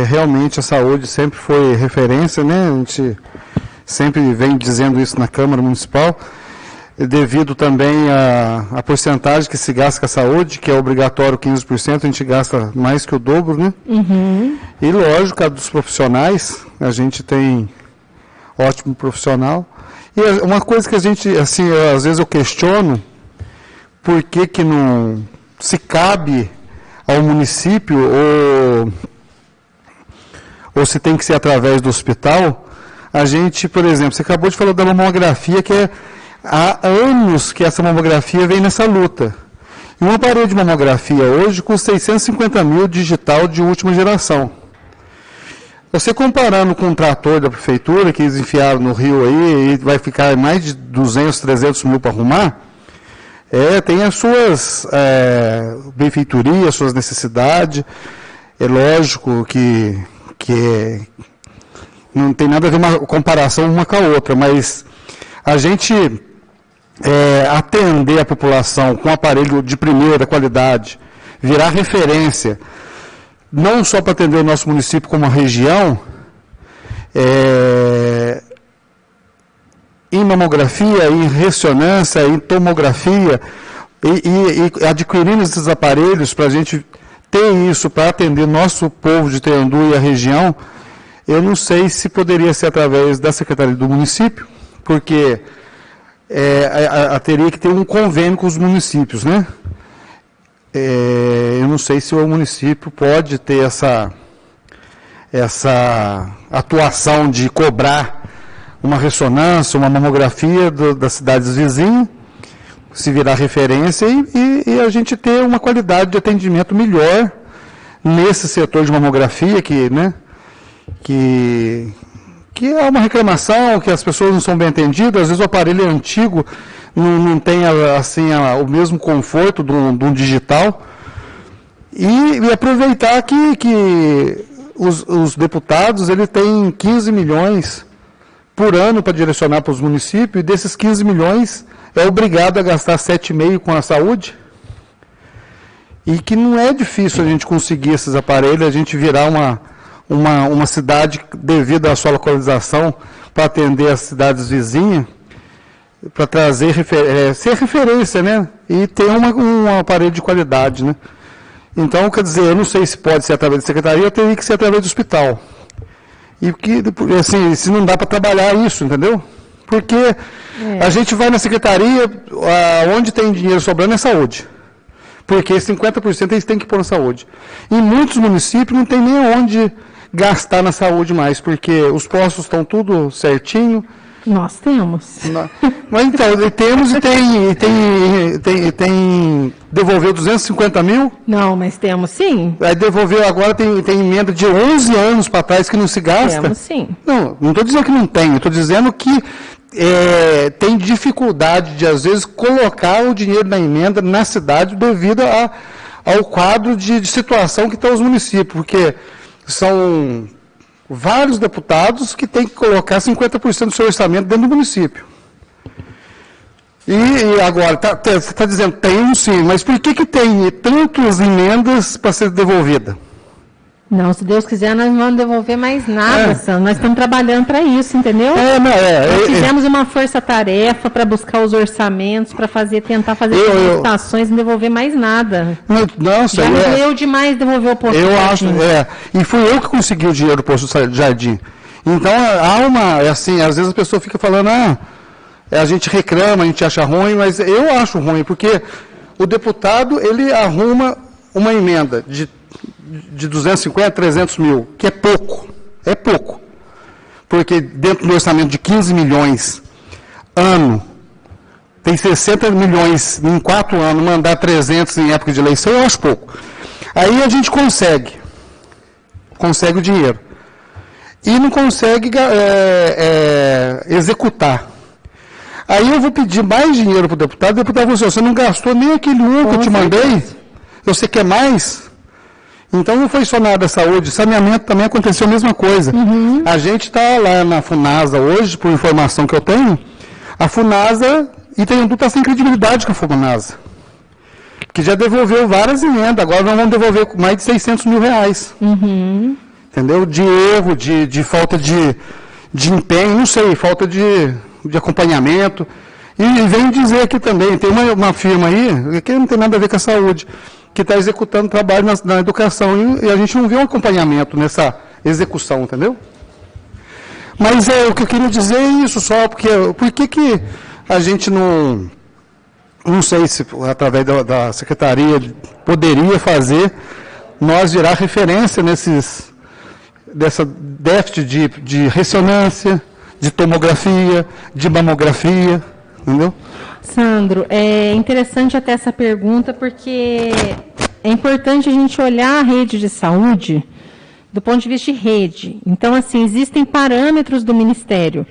Realmente a saúde sempre foi referência, né? A gente sempre vem dizendo isso na Câmara Municipal, devido também à porcentagem que se gasta com a saúde, que é obrigatório 15%, a gente gasta mais que o dobro, né? E lógico, a dos profissionais, a gente tem ótimo profissional. E uma coisa que a gente, assim, às vezes eu questiono, por que não se cabe ao município, ou se tem que ser através do hospital, a gente, por exemplo, você acabou de falar da mamografia, que há anos que essa mamografia vem nessa luta. E um aparelho de mamografia hoje custa 650 mil digital de última geração. Você comparando com um trator da prefeitura, que eles enfiaram no rio aí, e vai ficar mais de 200, 300 mil para arrumar, tem as suas benfeitorias, suas necessidades. É lógico que não tem nada a ver uma comparação uma com a outra, mas a gente atender a população com aparelho de primeira qualidade, virar referência, não só para atender o nosso município como a região, em mamografia, em ressonância, em tomografia, e adquirindo esses aparelhos para a gente ter isso, para atender nosso povo de Teandu e a região, eu não sei se poderia ser através da Secretaria do Município, porque teria que ter um convênio com os municípios, né? Eu não sei se o município pode ter essa atuação de cobrar uma ressonância, uma mamografia das cidades vizinhas, se virar referência e a gente ter uma qualidade de atendimento melhor nesse setor de mamografia que é uma reclamação, que as pessoas não são bem atendidas, às vezes o aparelho é antigo, não tem assim, o mesmo conforto de um digital, e aproveitar que os deputados ele têm 15 milhões por ano para direcionar para os municípios, e desses 15 milhões é obrigado a gastar 7,5 com a saúde, e que não é difícil a gente conseguir esses aparelhos, a gente virar uma cidade, devido à sua localização, para atender as cidades vizinhas, para trazer ser referência, né? E ter um aparelho de qualidade, né? Então, quer dizer, eu não sei se pode ser através da secretaria, teria que ser através do hospital. E que, assim, se não dá para trabalhar isso, entendeu? Porque a gente vai na secretaria, onde tem dinheiro sobrando é saúde. Porque 50% eles têm que pôr na saúde. Em muitos municípios não tem nem onde gastar na saúde mais, porque os postos estão tudo certinho. Nós temos. Mas então, temos e tem devolveu 250 mil? Não, mas temos sim. Aí devolveu agora, tem emenda de 11 anos para trás que não se gasta? Temos sim. Não estou dizendo que não tem, estou dizendo que tem dificuldade de, às vezes, colocar o dinheiro na emenda na cidade devido ao quadro de situação que estão os municípios, porque são vários deputados que têm que colocar 50% do seu orçamento dentro do município. E agora, você está dizendo, tem sim, mas por que tem tantas emendas para ser devolvida? Não, se Deus quiser, nós não vamos devolver mais nada, Sandro. Nós estamos trabalhando para isso, entendeu? Nós fizemos uma força-tarefa para buscar os orçamentos, para tentar fazer solicitações e não devolver mais nada. Nossa, já doeu demais devolver o posto. Eu acho, e fui eu que consegui o dinheiro do posto de jardim. Então, assim, às vezes a pessoa fica falando, a gente reclama, a gente acha ruim, mas eu acho ruim, porque o deputado, ele arruma uma emenda de 250, 300 mil, que é pouco, porque dentro do orçamento de 15 milhões ano, tem 60 milhões em 4 anos, mandar 300 em época de eleição, eu acho pouco. Aí a gente consegue o dinheiro, e não consegue executar. Aí eu vou pedir mais dinheiro para o deputado falou assim, você não gastou nem aquele que eu te mandei, você quer mais? Então não foi só nada da saúde, saneamento também aconteceu a mesma coisa. A gente está lá na FUNASA hoje, por informação que eu tenho, a FUNASA, Itanhandu está sem credibilidade com a FUNASA, que já devolveu várias emendas, agora nós vamos devolver mais de 600 mil reais. Entendeu? De erro, de falta de empenho, não sei, falta de acompanhamento. E venho dizer aqui também, tem uma firma aí, que não tem nada a ver com a saúde, que está executando trabalho na educação, e a gente não vê um acompanhamento nessa execução, entendeu? Mas o que eu queria dizer é isso só, porque por que a gente não sei se através da secretaria poderia fazer, nós virar referência dessa déficit de ressonância, de tomografia, de mamografia, entendeu? Sandro, é interessante até essa pergunta, porque é importante a gente olhar a rede de saúde do ponto de vista de rede. Então, assim, existem parâmetros do Ministério.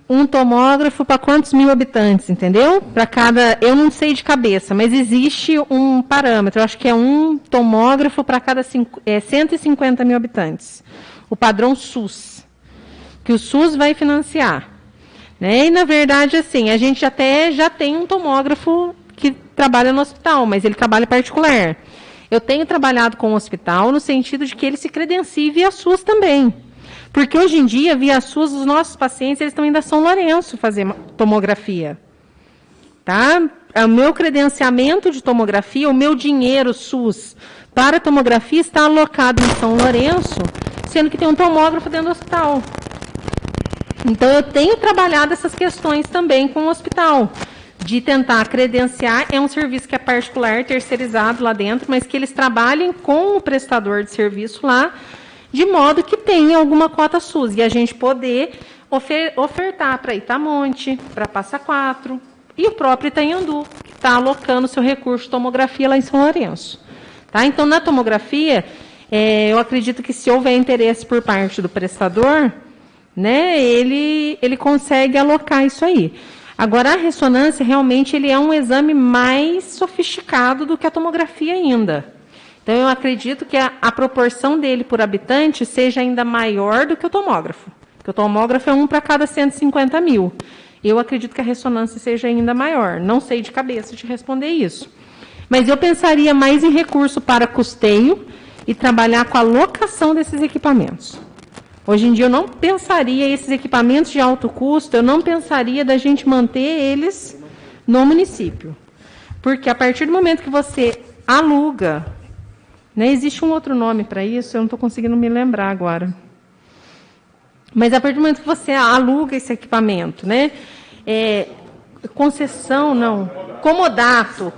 Um tomógrafo para quantos mil habitantes, entendeu? Para cada, eu não sei de cabeça, mas existe um parâmetro, eu acho que é um tomógrafo para cada 150 mil habitantes. O padrão SUS, que o SUS vai financiar. Né? E, na verdade, assim, a gente até já tem um tomógrafo que trabalha no hospital, mas ele trabalha particular. Eu tenho trabalhado com o hospital no sentido de que ele se credencie via SUS também. Porque, hoje em dia, via SUS, os nossos pacientes eles estão indo a São Lourenço fazer tomografia. Tá? O meu credenciamento de tomografia, o meu dinheiro SUS para tomografia está alocado em São Lourenço, sendo que tem um tomógrafo dentro do hospital. Então, eu tenho trabalhado essas questões também com o hospital, de tentar credenciar, é um serviço que é particular, terceirizado lá dentro, mas que eles trabalhem com o prestador de serviço lá, de modo que tenha alguma cota SUS, e a gente poder ofertar para Itamonte, para Passa Quatro, e o próprio Itanhandu, que está alocando seu recurso de tomografia lá em São Lourenço. Tá? Então, na tomografia, eu acredito que se houver interesse por parte do prestador, né, ele consegue alocar isso aí. Agora, a ressonância, realmente, ele é um exame mais sofisticado do que a tomografia ainda. Então, eu acredito que a proporção dele por habitante seja ainda maior do que o tomógrafo. Porque o tomógrafo é um para cada 150 mil. Eu acredito que a ressonância seja ainda maior. Não sei de cabeça te responder isso. Mas eu pensaria mais em recurso para custeio e trabalhar com a locação desses equipamentos. Hoje em dia eu não pensaria esses equipamentos de alto custo, eu não pensaria da gente manter eles no município. Porque a partir do momento que você aluga, né, existe um outro nome para isso, eu não estou conseguindo me lembrar agora. Mas a partir do momento que você aluga esse equipamento, né, concessão, não, comodato,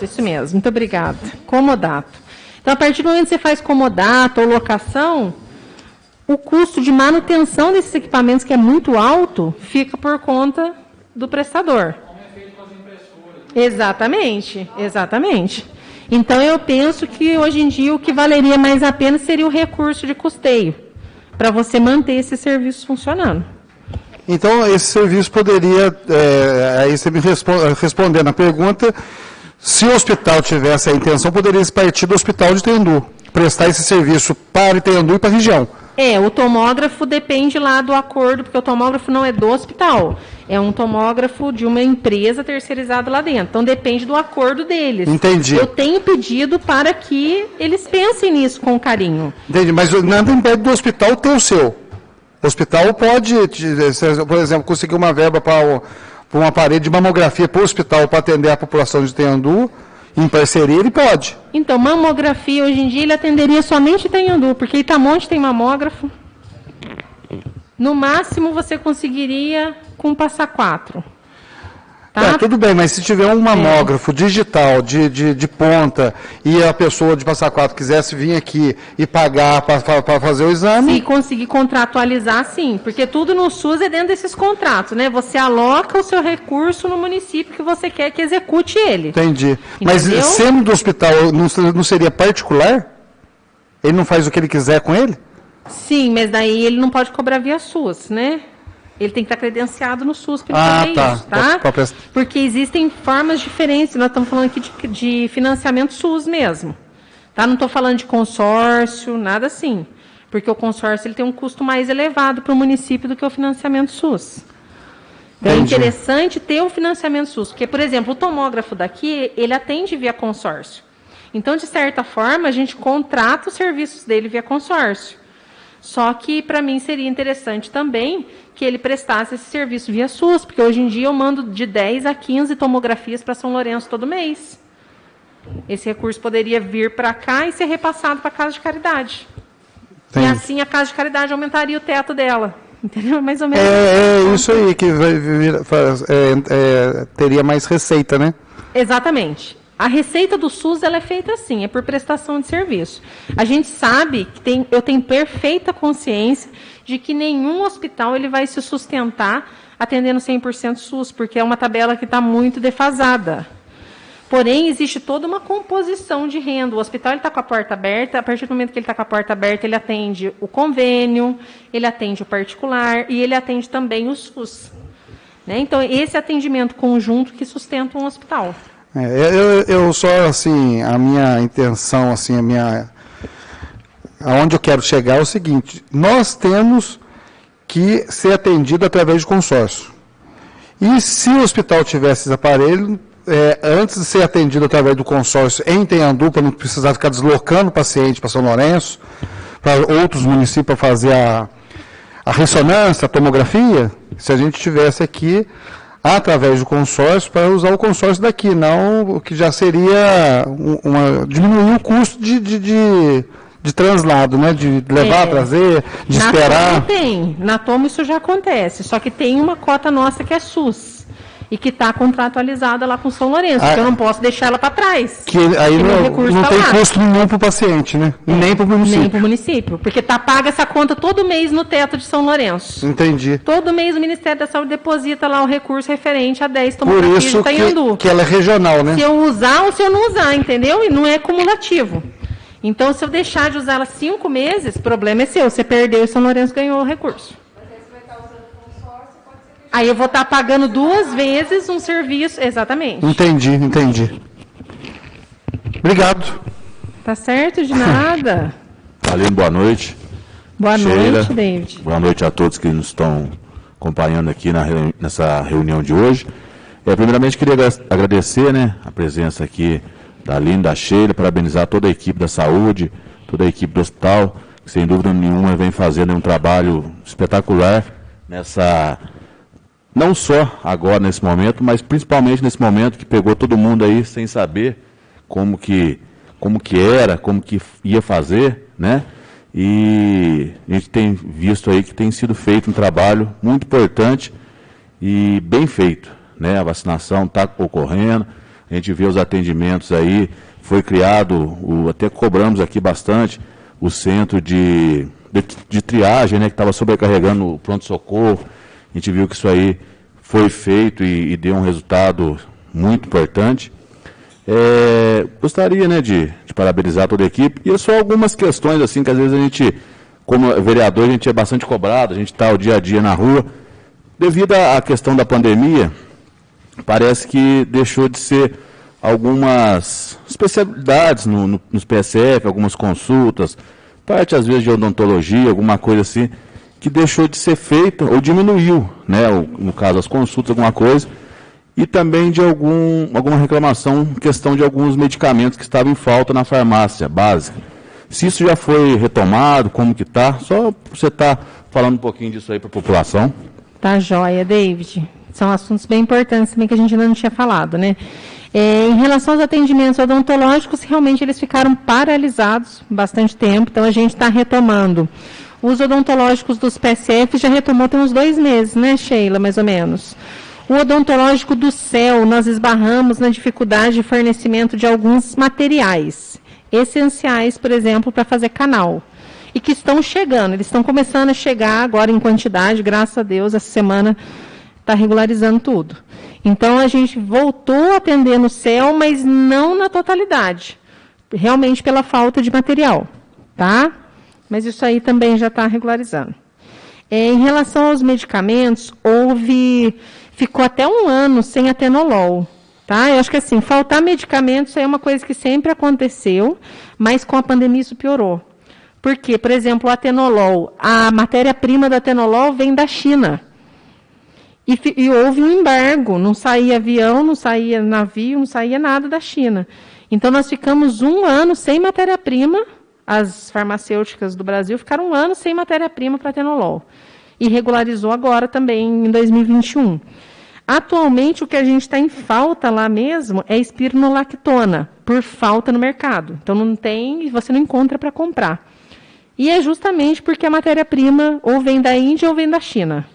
isso mesmo, muito obrigada, comodato. Então, a partir do momento que você faz comodato ou locação, o custo de manutenção desses equipamentos, que é muito alto, fica por conta do prestador. Exatamente, exatamente. Então, eu penso que, hoje em dia, o que valeria mais a pena seria o recurso de custeio, para você manter esse serviço funcionando. Então, esse serviço poderia, aí você me respondendo a pergunta, se o hospital tivesse a intenção, poderia partir do hospital de Itendu, prestar esse serviço para Itendu e para a região. O tomógrafo depende lá do acordo, porque o tomógrafo não é do hospital, é um tomógrafo de uma empresa terceirizada lá dentro. Então, depende do acordo deles. Entendi. Eu tenho pedido para que eles pensem nisso com carinho. Entendi, mas nada impede do hospital ter o seu. O hospital pode, por exemplo, conseguir uma verba para um aparelho de mamografia para o hospital para atender a população de Itendu, em parceria, ele pode. Então, mamografia, hoje em dia, ele atenderia somente Itendu, porque Itamonte tem mamógrafo. No máximo, você conseguiria com Passa Quatro. Tá? Tudo bem, mas se tiver um mamógrafo digital de ponta e a pessoa de Passa Quatro quisesse vir aqui e pagar para fazer o exame... Se conseguir contratualizar, sim, porque tudo no SUS é dentro desses contratos, né? Você aloca o seu recurso no município que você quer que execute ele. Entendi. Entendeu? Mas sendo do hospital, não seria particular? Ele não faz o que ele quiser com ele? Sim, mas daí ele não pode cobrar via SUS, né? Ele tem que estar credenciado no SUS para ele fazer isso, tá? Porque existem formas diferentes. Nós estamos falando aqui de financiamento SUS mesmo. Tá? Não estou falando de consórcio, nada assim. Porque o consórcio ele tem um custo mais elevado para o município do que o financiamento SUS. Então, é interessante ter o financiamento SUS. Porque, por exemplo, o tomógrafo daqui, ele atende via consórcio. Então, de certa forma, a gente contrata os serviços dele via consórcio. Só que, para mim, seria interessante também que ele prestasse esse serviço via SUS, porque hoje em dia eu mando de 10 a 15 tomografias para São Lourenço todo mês. Esse recurso poderia vir para cá e ser repassado para a Casa de Caridade. Entendi. E assim a Casa de Caridade aumentaria o teto dela. Entendeu? Mais ou menos. Isso aí que teria mais receita, né? Exatamente. A receita do SUS ela é feita assim, é por prestação de serviço. A gente sabe que eu tenho perfeita consciência de que nenhum hospital ele vai se sustentar atendendo 100% SUS, porque é uma tabela que está muito defasada. Porém, existe toda uma composição de renda. O hospital está com a porta aberta, a partir do momento que ele está com a porta aberta, ele atende o convênio, ele atende o particular e ele atende também o SUS. Né? Então, esse atendimento conjunto que sustenta um hospital. Eu só, assim, a minha intenção, assim, aonde eu quero chegar é o seguinte: nós temos que ser atendido através de consórcio. E se o hospital tivesse esse aparelho, antes de ser atendido através do consórcio em Itendu, para não precisar ficar deslocando o paciente para São Lourenço, para outros municípios para fazer a ressonância, a tomografia, se a gente tivesse aqui através do consórcio, para usar o consórcio daqui, não o que já seria diminuir o custo de translado, né? De levar, trazer, de esperar. Na Tomo isso já acontece, só que tem uma cota nossa que é SUS e que está contratualizada lá com São Lourenço, que eu não posso deixar ela para trás. Que aí não tem custo nenhum para o paciente, né? Nem para o município. Nem para o município, porque está paga essa conta todo mês no teto de São Lourenço. Entendi. Todo mês o Ministério da Saúde deposita lá o recurso referente a 10 tomografias de Itaendu. Por isso que ela é regional, né? Se eu usar ou se eu não usar, entendeu? E não é cumulativo. Então, se eu deixar de usar ela 5 meses, o problema é seu. Você perdeu e São Lourenço ganhou o recurso. Aí eu vou estar pagando 2 vezes um serviço. Exatamente. Entendi. Obrigado. Tá certo? De nada. Aline, boa noite. Boa Sheila, noite, David. Boa noite a todos que nos estão acompanhando aqui nessa reunião de hoje. Primeiramente, queria agradecer, né, a presença aqui da Aline, da Sheila, parabenizar toda a equipe da saúde, toda a equipe do hospital, que sem dúvida nenhuma vem fazendo um trabalho espetacular não só agora nesse momento, mas principalmente nesse momento que pegou todo mundo aí sem saber como que era, como que ia fazer, né? E a gente tem visto aí que tem sido feito um trabalho muito importante e bem feito, né? A vacinação está ocorrendo, a gente vê os atendimentos aí, foi criado, até cobramos aqui bastante, o centro de triagem, né? Que estava sobrecarregando o pronto-socorro, a gente viu que isso aí foi feito e deu um resultado muito importante. Gostaria, né, de parabenizar toda a equipe. E só algumas questões, assim, que às vezes a gente, como vereador, a gente é bastante cobrado, a gente está o dia a dia na rua. Devido à questão da pandemia, parece que deixou de ser algumas especialidades nos PSF, algumas consultas, parte às vezes de odontologia, alguma coisa assim, que deixou de ser feita ou diminuiu, né, no caso as consultas, alguma coisa, e também de alguma reclamação, questão de alguns medicamentos que estavam em falta na farmácia básica. Se isso já foi retomado, como que está? Só você está falando um pouquinho disso aí para a população. Tá joia, David. São assuntos bem importantes também que a gente ainda não tinha falado, né? Em relação aos atendimentos odontológicos, realmente eles ficaram paralisados bastante tempo, então a gente está retomando. Os odontológicos dos PSF já retomou tem uns 2 meses, né, Sheila, mais ou menos. O odontológico do CEL, nós esbarramos na dificuldade de fornecimento de alguns materiais essenciais, por exemplo, para fazer canal. E que estão chegando, eles estão começando a chegar agora em quantidade, graças a Deus, essa semana está regularizando tudo. Então, a gente voltou a atender no CEL, mas não na totalidade, realmente pela falta de material, tá? Mas isso aí também já está regularizando. Em relação aos medicamentos, ficou até 1 ano sem atenolol, tá? Eu acho que assim, faltar medicamentos é uma coisa que sempre aconteceu, mas com a pandemia isso piorou. Por quê? Por exemplo, o atenolol, a matéria-prima do atenolol vem da China. E houve um embargo, não saía avião, não saía navio, não saía nada da China. Então, nós ficamos 1 ano sem matéria-prima, as farmacêuticas do Brasil ficaram 1 ano sem matéria-prima para atenolol. E regularizou agora também, em 2021. Atualmente, o que a gente está em falta lá mesmo é espironolactona, por falta no mercado. Então, não tem, você não encontra para comprar. E é justamente porque a matéria-prima ou vem da Índia ou vem da China,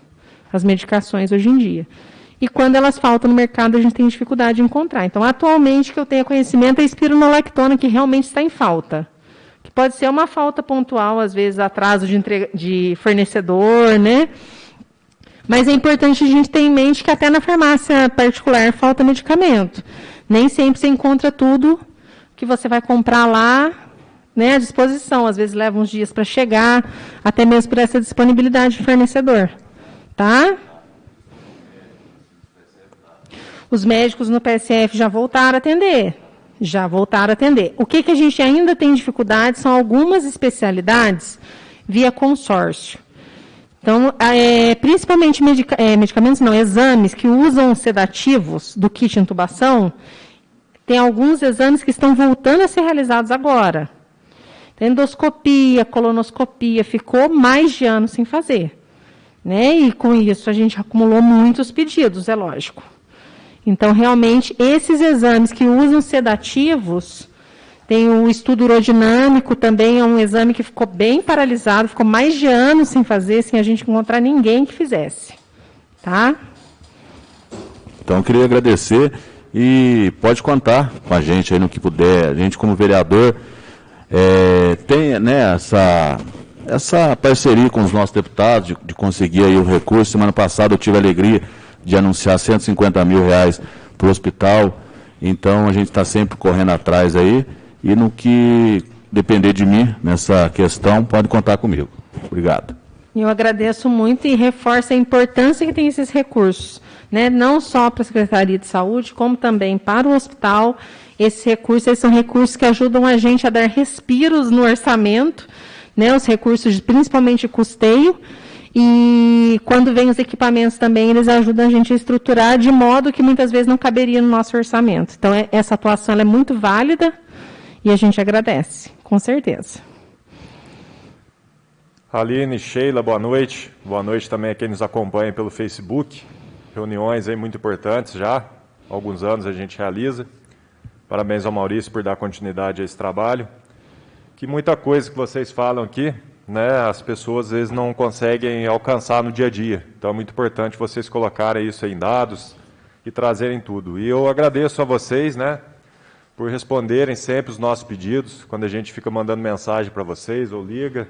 as medicações hoje em dia. E quando elas faltam no mercado, a gente tem dificuldade de encontrar. Então, atualmente, que eu tenho conhecimento é a espironolactona, que realmente está em falta. Que pode ser uma falta pontual, às vezes, atraso de fornecedor, né? Mas é importante a gente ter em mente que até na farmácia particular falta medicamento. Nem sempre você encontra tudo que você vai comprar lá, né, à disposição. Às vezes leva uns dias para chegar, até mesmo por essa disponibilidade de fornecedor. Tá? Os médicos no PSF já voltaram a atender. O que a gente ainda tem dificuldade são algumas especialidades via consórcio. Então, principalmente medicamentos, não, exames que usam sedativos do kit intubação, tem alguns exames que estão voltando a ser realizados agora. Endoscopia, colonoscopia, ficou mais de ano sem fazer. Né? E com isso a gente acumulou muitos pedidos, é lógico. Então, realmente, esses exames que usam sedativos, tem o estudo urodinâmico também, é um exame que ficou bem paralisado, ficou mais de ano sem fazer, sem a gente encontrar ninguém que fizesse. Tá? Então, eu queria agradecer e pode contar com a gente aí no que puder. A gente, como vereador, tem, né, essa parceria com os nossos deputados de conseguir aí o recurso. Semana passada eu tive a alegria de anunciar R$150 mil para o hospital. Então, a gente está sempre correndo atrás aí. E no que depender de mim nessa questão, pode contar comigo. Obrigado. Eu agradeço muito e reforço a importância que tem esses recursos, né? Não só para a Secretaria de Saúde, como também para o hospital. Esses recursos são recursos que ajudam a gente a dar respiros no orçamento, né, os recursos, principalmente de custeio, e quando vem os equipamentos também, eles ajudam a gente a estruturar de modo que muitas vezes não caberia no nosso orçamento. Então, essa atuação ela é muito válida e a gente agradece, com certeza. Aline, Sheila, boa noite. Boa noite também a quem nos acompanha pelo Facebook. Reuniões aí muito importantes já, há alguns anos a gente realiza. Parabéns ao Maurício por dar continuidade a esse trabalho. Que muita coisa que vocês falam aqui, né, as pessoas às vezes não conseguem alcançar no dia a dia. Então é muito importante vocês colocarem isso em dados e trazerem tudo. E eu agradeço a vocês, né, por responderem sempre os nossos pedidos, quando a gente fica mandando mensagem para vocês ou liga.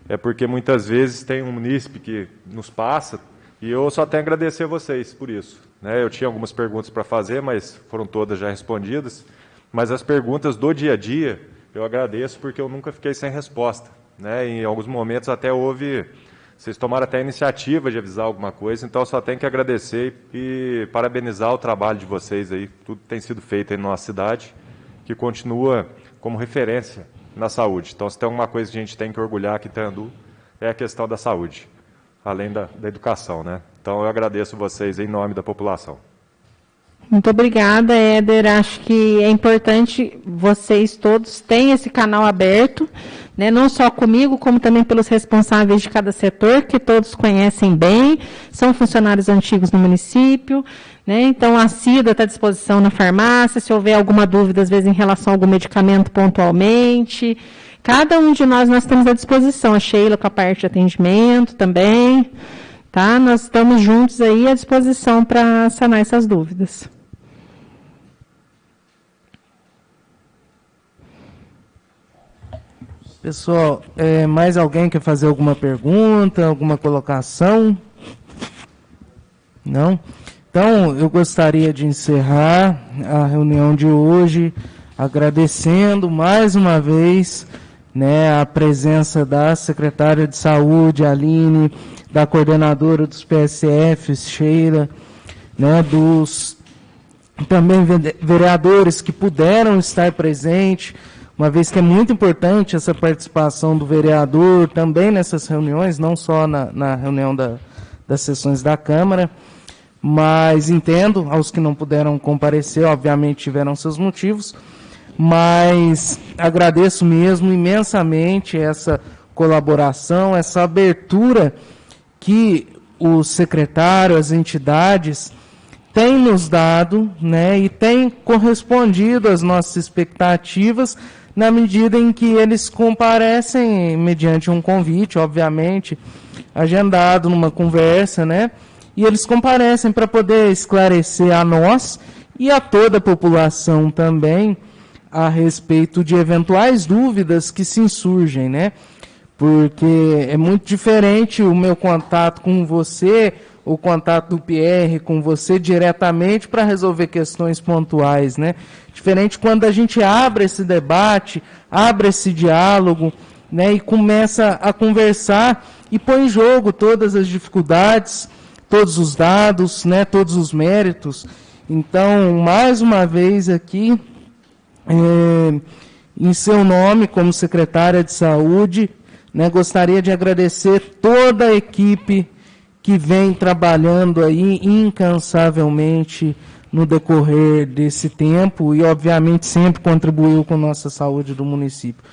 É porque muitas vezes tem um munícipe que nos passa, e eu só tenho a agradecer a vocês por isso, né? Eu tinha algumas perguntas para fazer, mas foram todas já respondidas. Mas as perguntas do dia a dia, eu agradeço porque eu nunca fiquei sem resposta, né? Em alguns momentos até houve, vocês tomaram até a iniciativa de avisar alguma coisa, então eu só tenho que agradecer e parabenizar o trabalho de vocês aí, tudo tem sido feito aí na nossa cidade, que continua como referência na saúde. Então, se tem alguma coisa que a gente tem que orgulhar aqui em Itanhandu, é a questão da saúde, além da educação, né? Então, eu agradeço vocês em nome da população. Muito obrigada, Éder. Acho que é importante vocês todos terem esse canal aberto, né? Não só comigo, como também pelos responsáveis de cada setor, que todos conhecem bem, são funcionários antigos no município, né? Então, a Cida está à disposição na farmácia, se houver alguma dúvida, às vezes, em relação a algum medicamento pontualmente. Cada um de nós temos à disposição, a Sheila com a parte de atendimento também, tá? Nós estamos juntos aí à disposição para sanar essas dúvidas. Pessoal, mais alguém quer fazer alguma pergunta, alguma colocação? Não? Então, eu gostaria de encerrar a reunião de hoje, agradecendo mais uma vez, né, a presença da secretária de Saúde, Aline, da coordenadora dos PSFs, Sheila, né, dos também vereadores que puderam estar presentes, uma vez que é muito importante essa participação do vereador também nessas reuniões, não só na reunião das sessões da Câmara, mas entendo, aos que não puderam comparecer, obviamente tiveram seus motivos, mas agradeço mesmo imensamente essa colaboração, essa abertura que o secretário, as entidades têm nos dado, né, e têm correspondido às nossas expectativas, na medida em que eles comparecem mediante um convite, obviamente, agendado numa conversa, né, e eles comparecem para poder esclarecer a nós e a toda a população também a respeito de eventuais dúvidas que se insurgem, né? Porque é muito diferente o meu contato com você, o contato do Pierre com você diretamente para resolver questões pontuais, né? Diferente quando a gente abre esse debate, abre esse diálogo, né? E começa a conversar e põe em jogo todas as dificuldades, todos os dados, né, todos os méritos. Então, mais uma vez aqui, em seu nome, como secretária de Saúde, né, gostaria de agradecer toda a equipe que vem trabalhando aí incansavelmente no decorrer desse tempo e, obviamente, sempre contribuiu com a nossa saúde do município.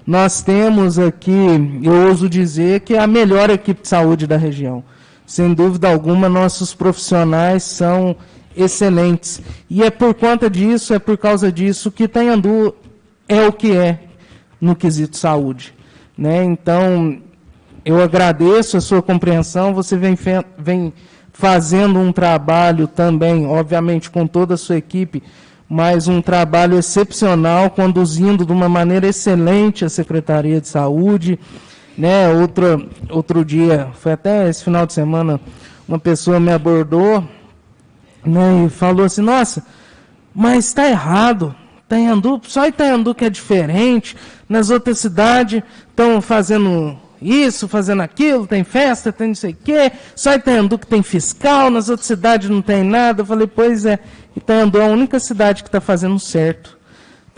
Nós temos aqui, eu ouso dizer, que é a melhor equipe de saúde da região. Sem dúvida alguma, nossos profissionais são excelentes. E é por conta disso, é por causa disso que Itanhandu é o que é no quesito saúde, né? Então, eu agradeço a sua compreensão, você vem fazendo um trabalho também, obviamente com toda a sua equipe, mas um trabalho excepcional, conduzindo de uma maneira excelente a Secretaria de Saúde, né? Outro dia, foi até esse final de semana, uma pessoa me abordou, né, e falou assim, nossa, mas está errado, Itanhandu, só Itanhandu que é diferente, nas outras cidades estão fazendo isso, fazendo aquilo, tem festa, tem não sei o quê, só Itanhandu que tem fiscal, nas outras cidades não tem nada. Eu falei, pois é, Itanhandu é a única cidade que está fazendo certo.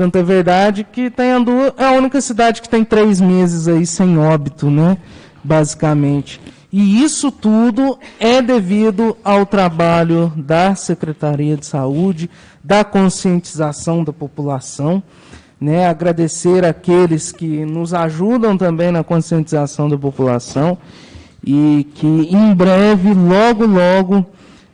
Tanto é verdade que Itanhandu é a única cidade que tem 3 meses aí sem óbito, né? Basicamente. E isso tudo é devido ao trabalho da Secretaria de Saúde, da conscientização da população, né? Agradecer àqueles que nos ajudam também na conscientização da população e que em breve, logo, logo,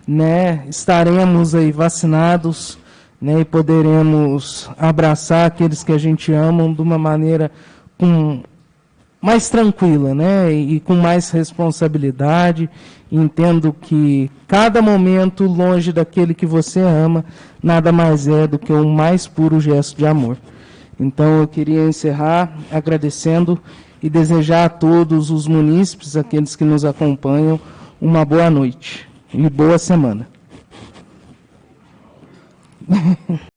né, estaremos aí vacinados, né, e poderemos abraçar aqueles que a gente ama de uma maneira mais tranquila, né, e com mais responsabilidade. Entendo que cada momento longe daquele que você ama nada mais é do que um mais puro gesto de amor. Então, eu queria encerrar agradecendo e desejar a todos os munícipes, aqueles que nos acompanham, uma boa noite e boa semana.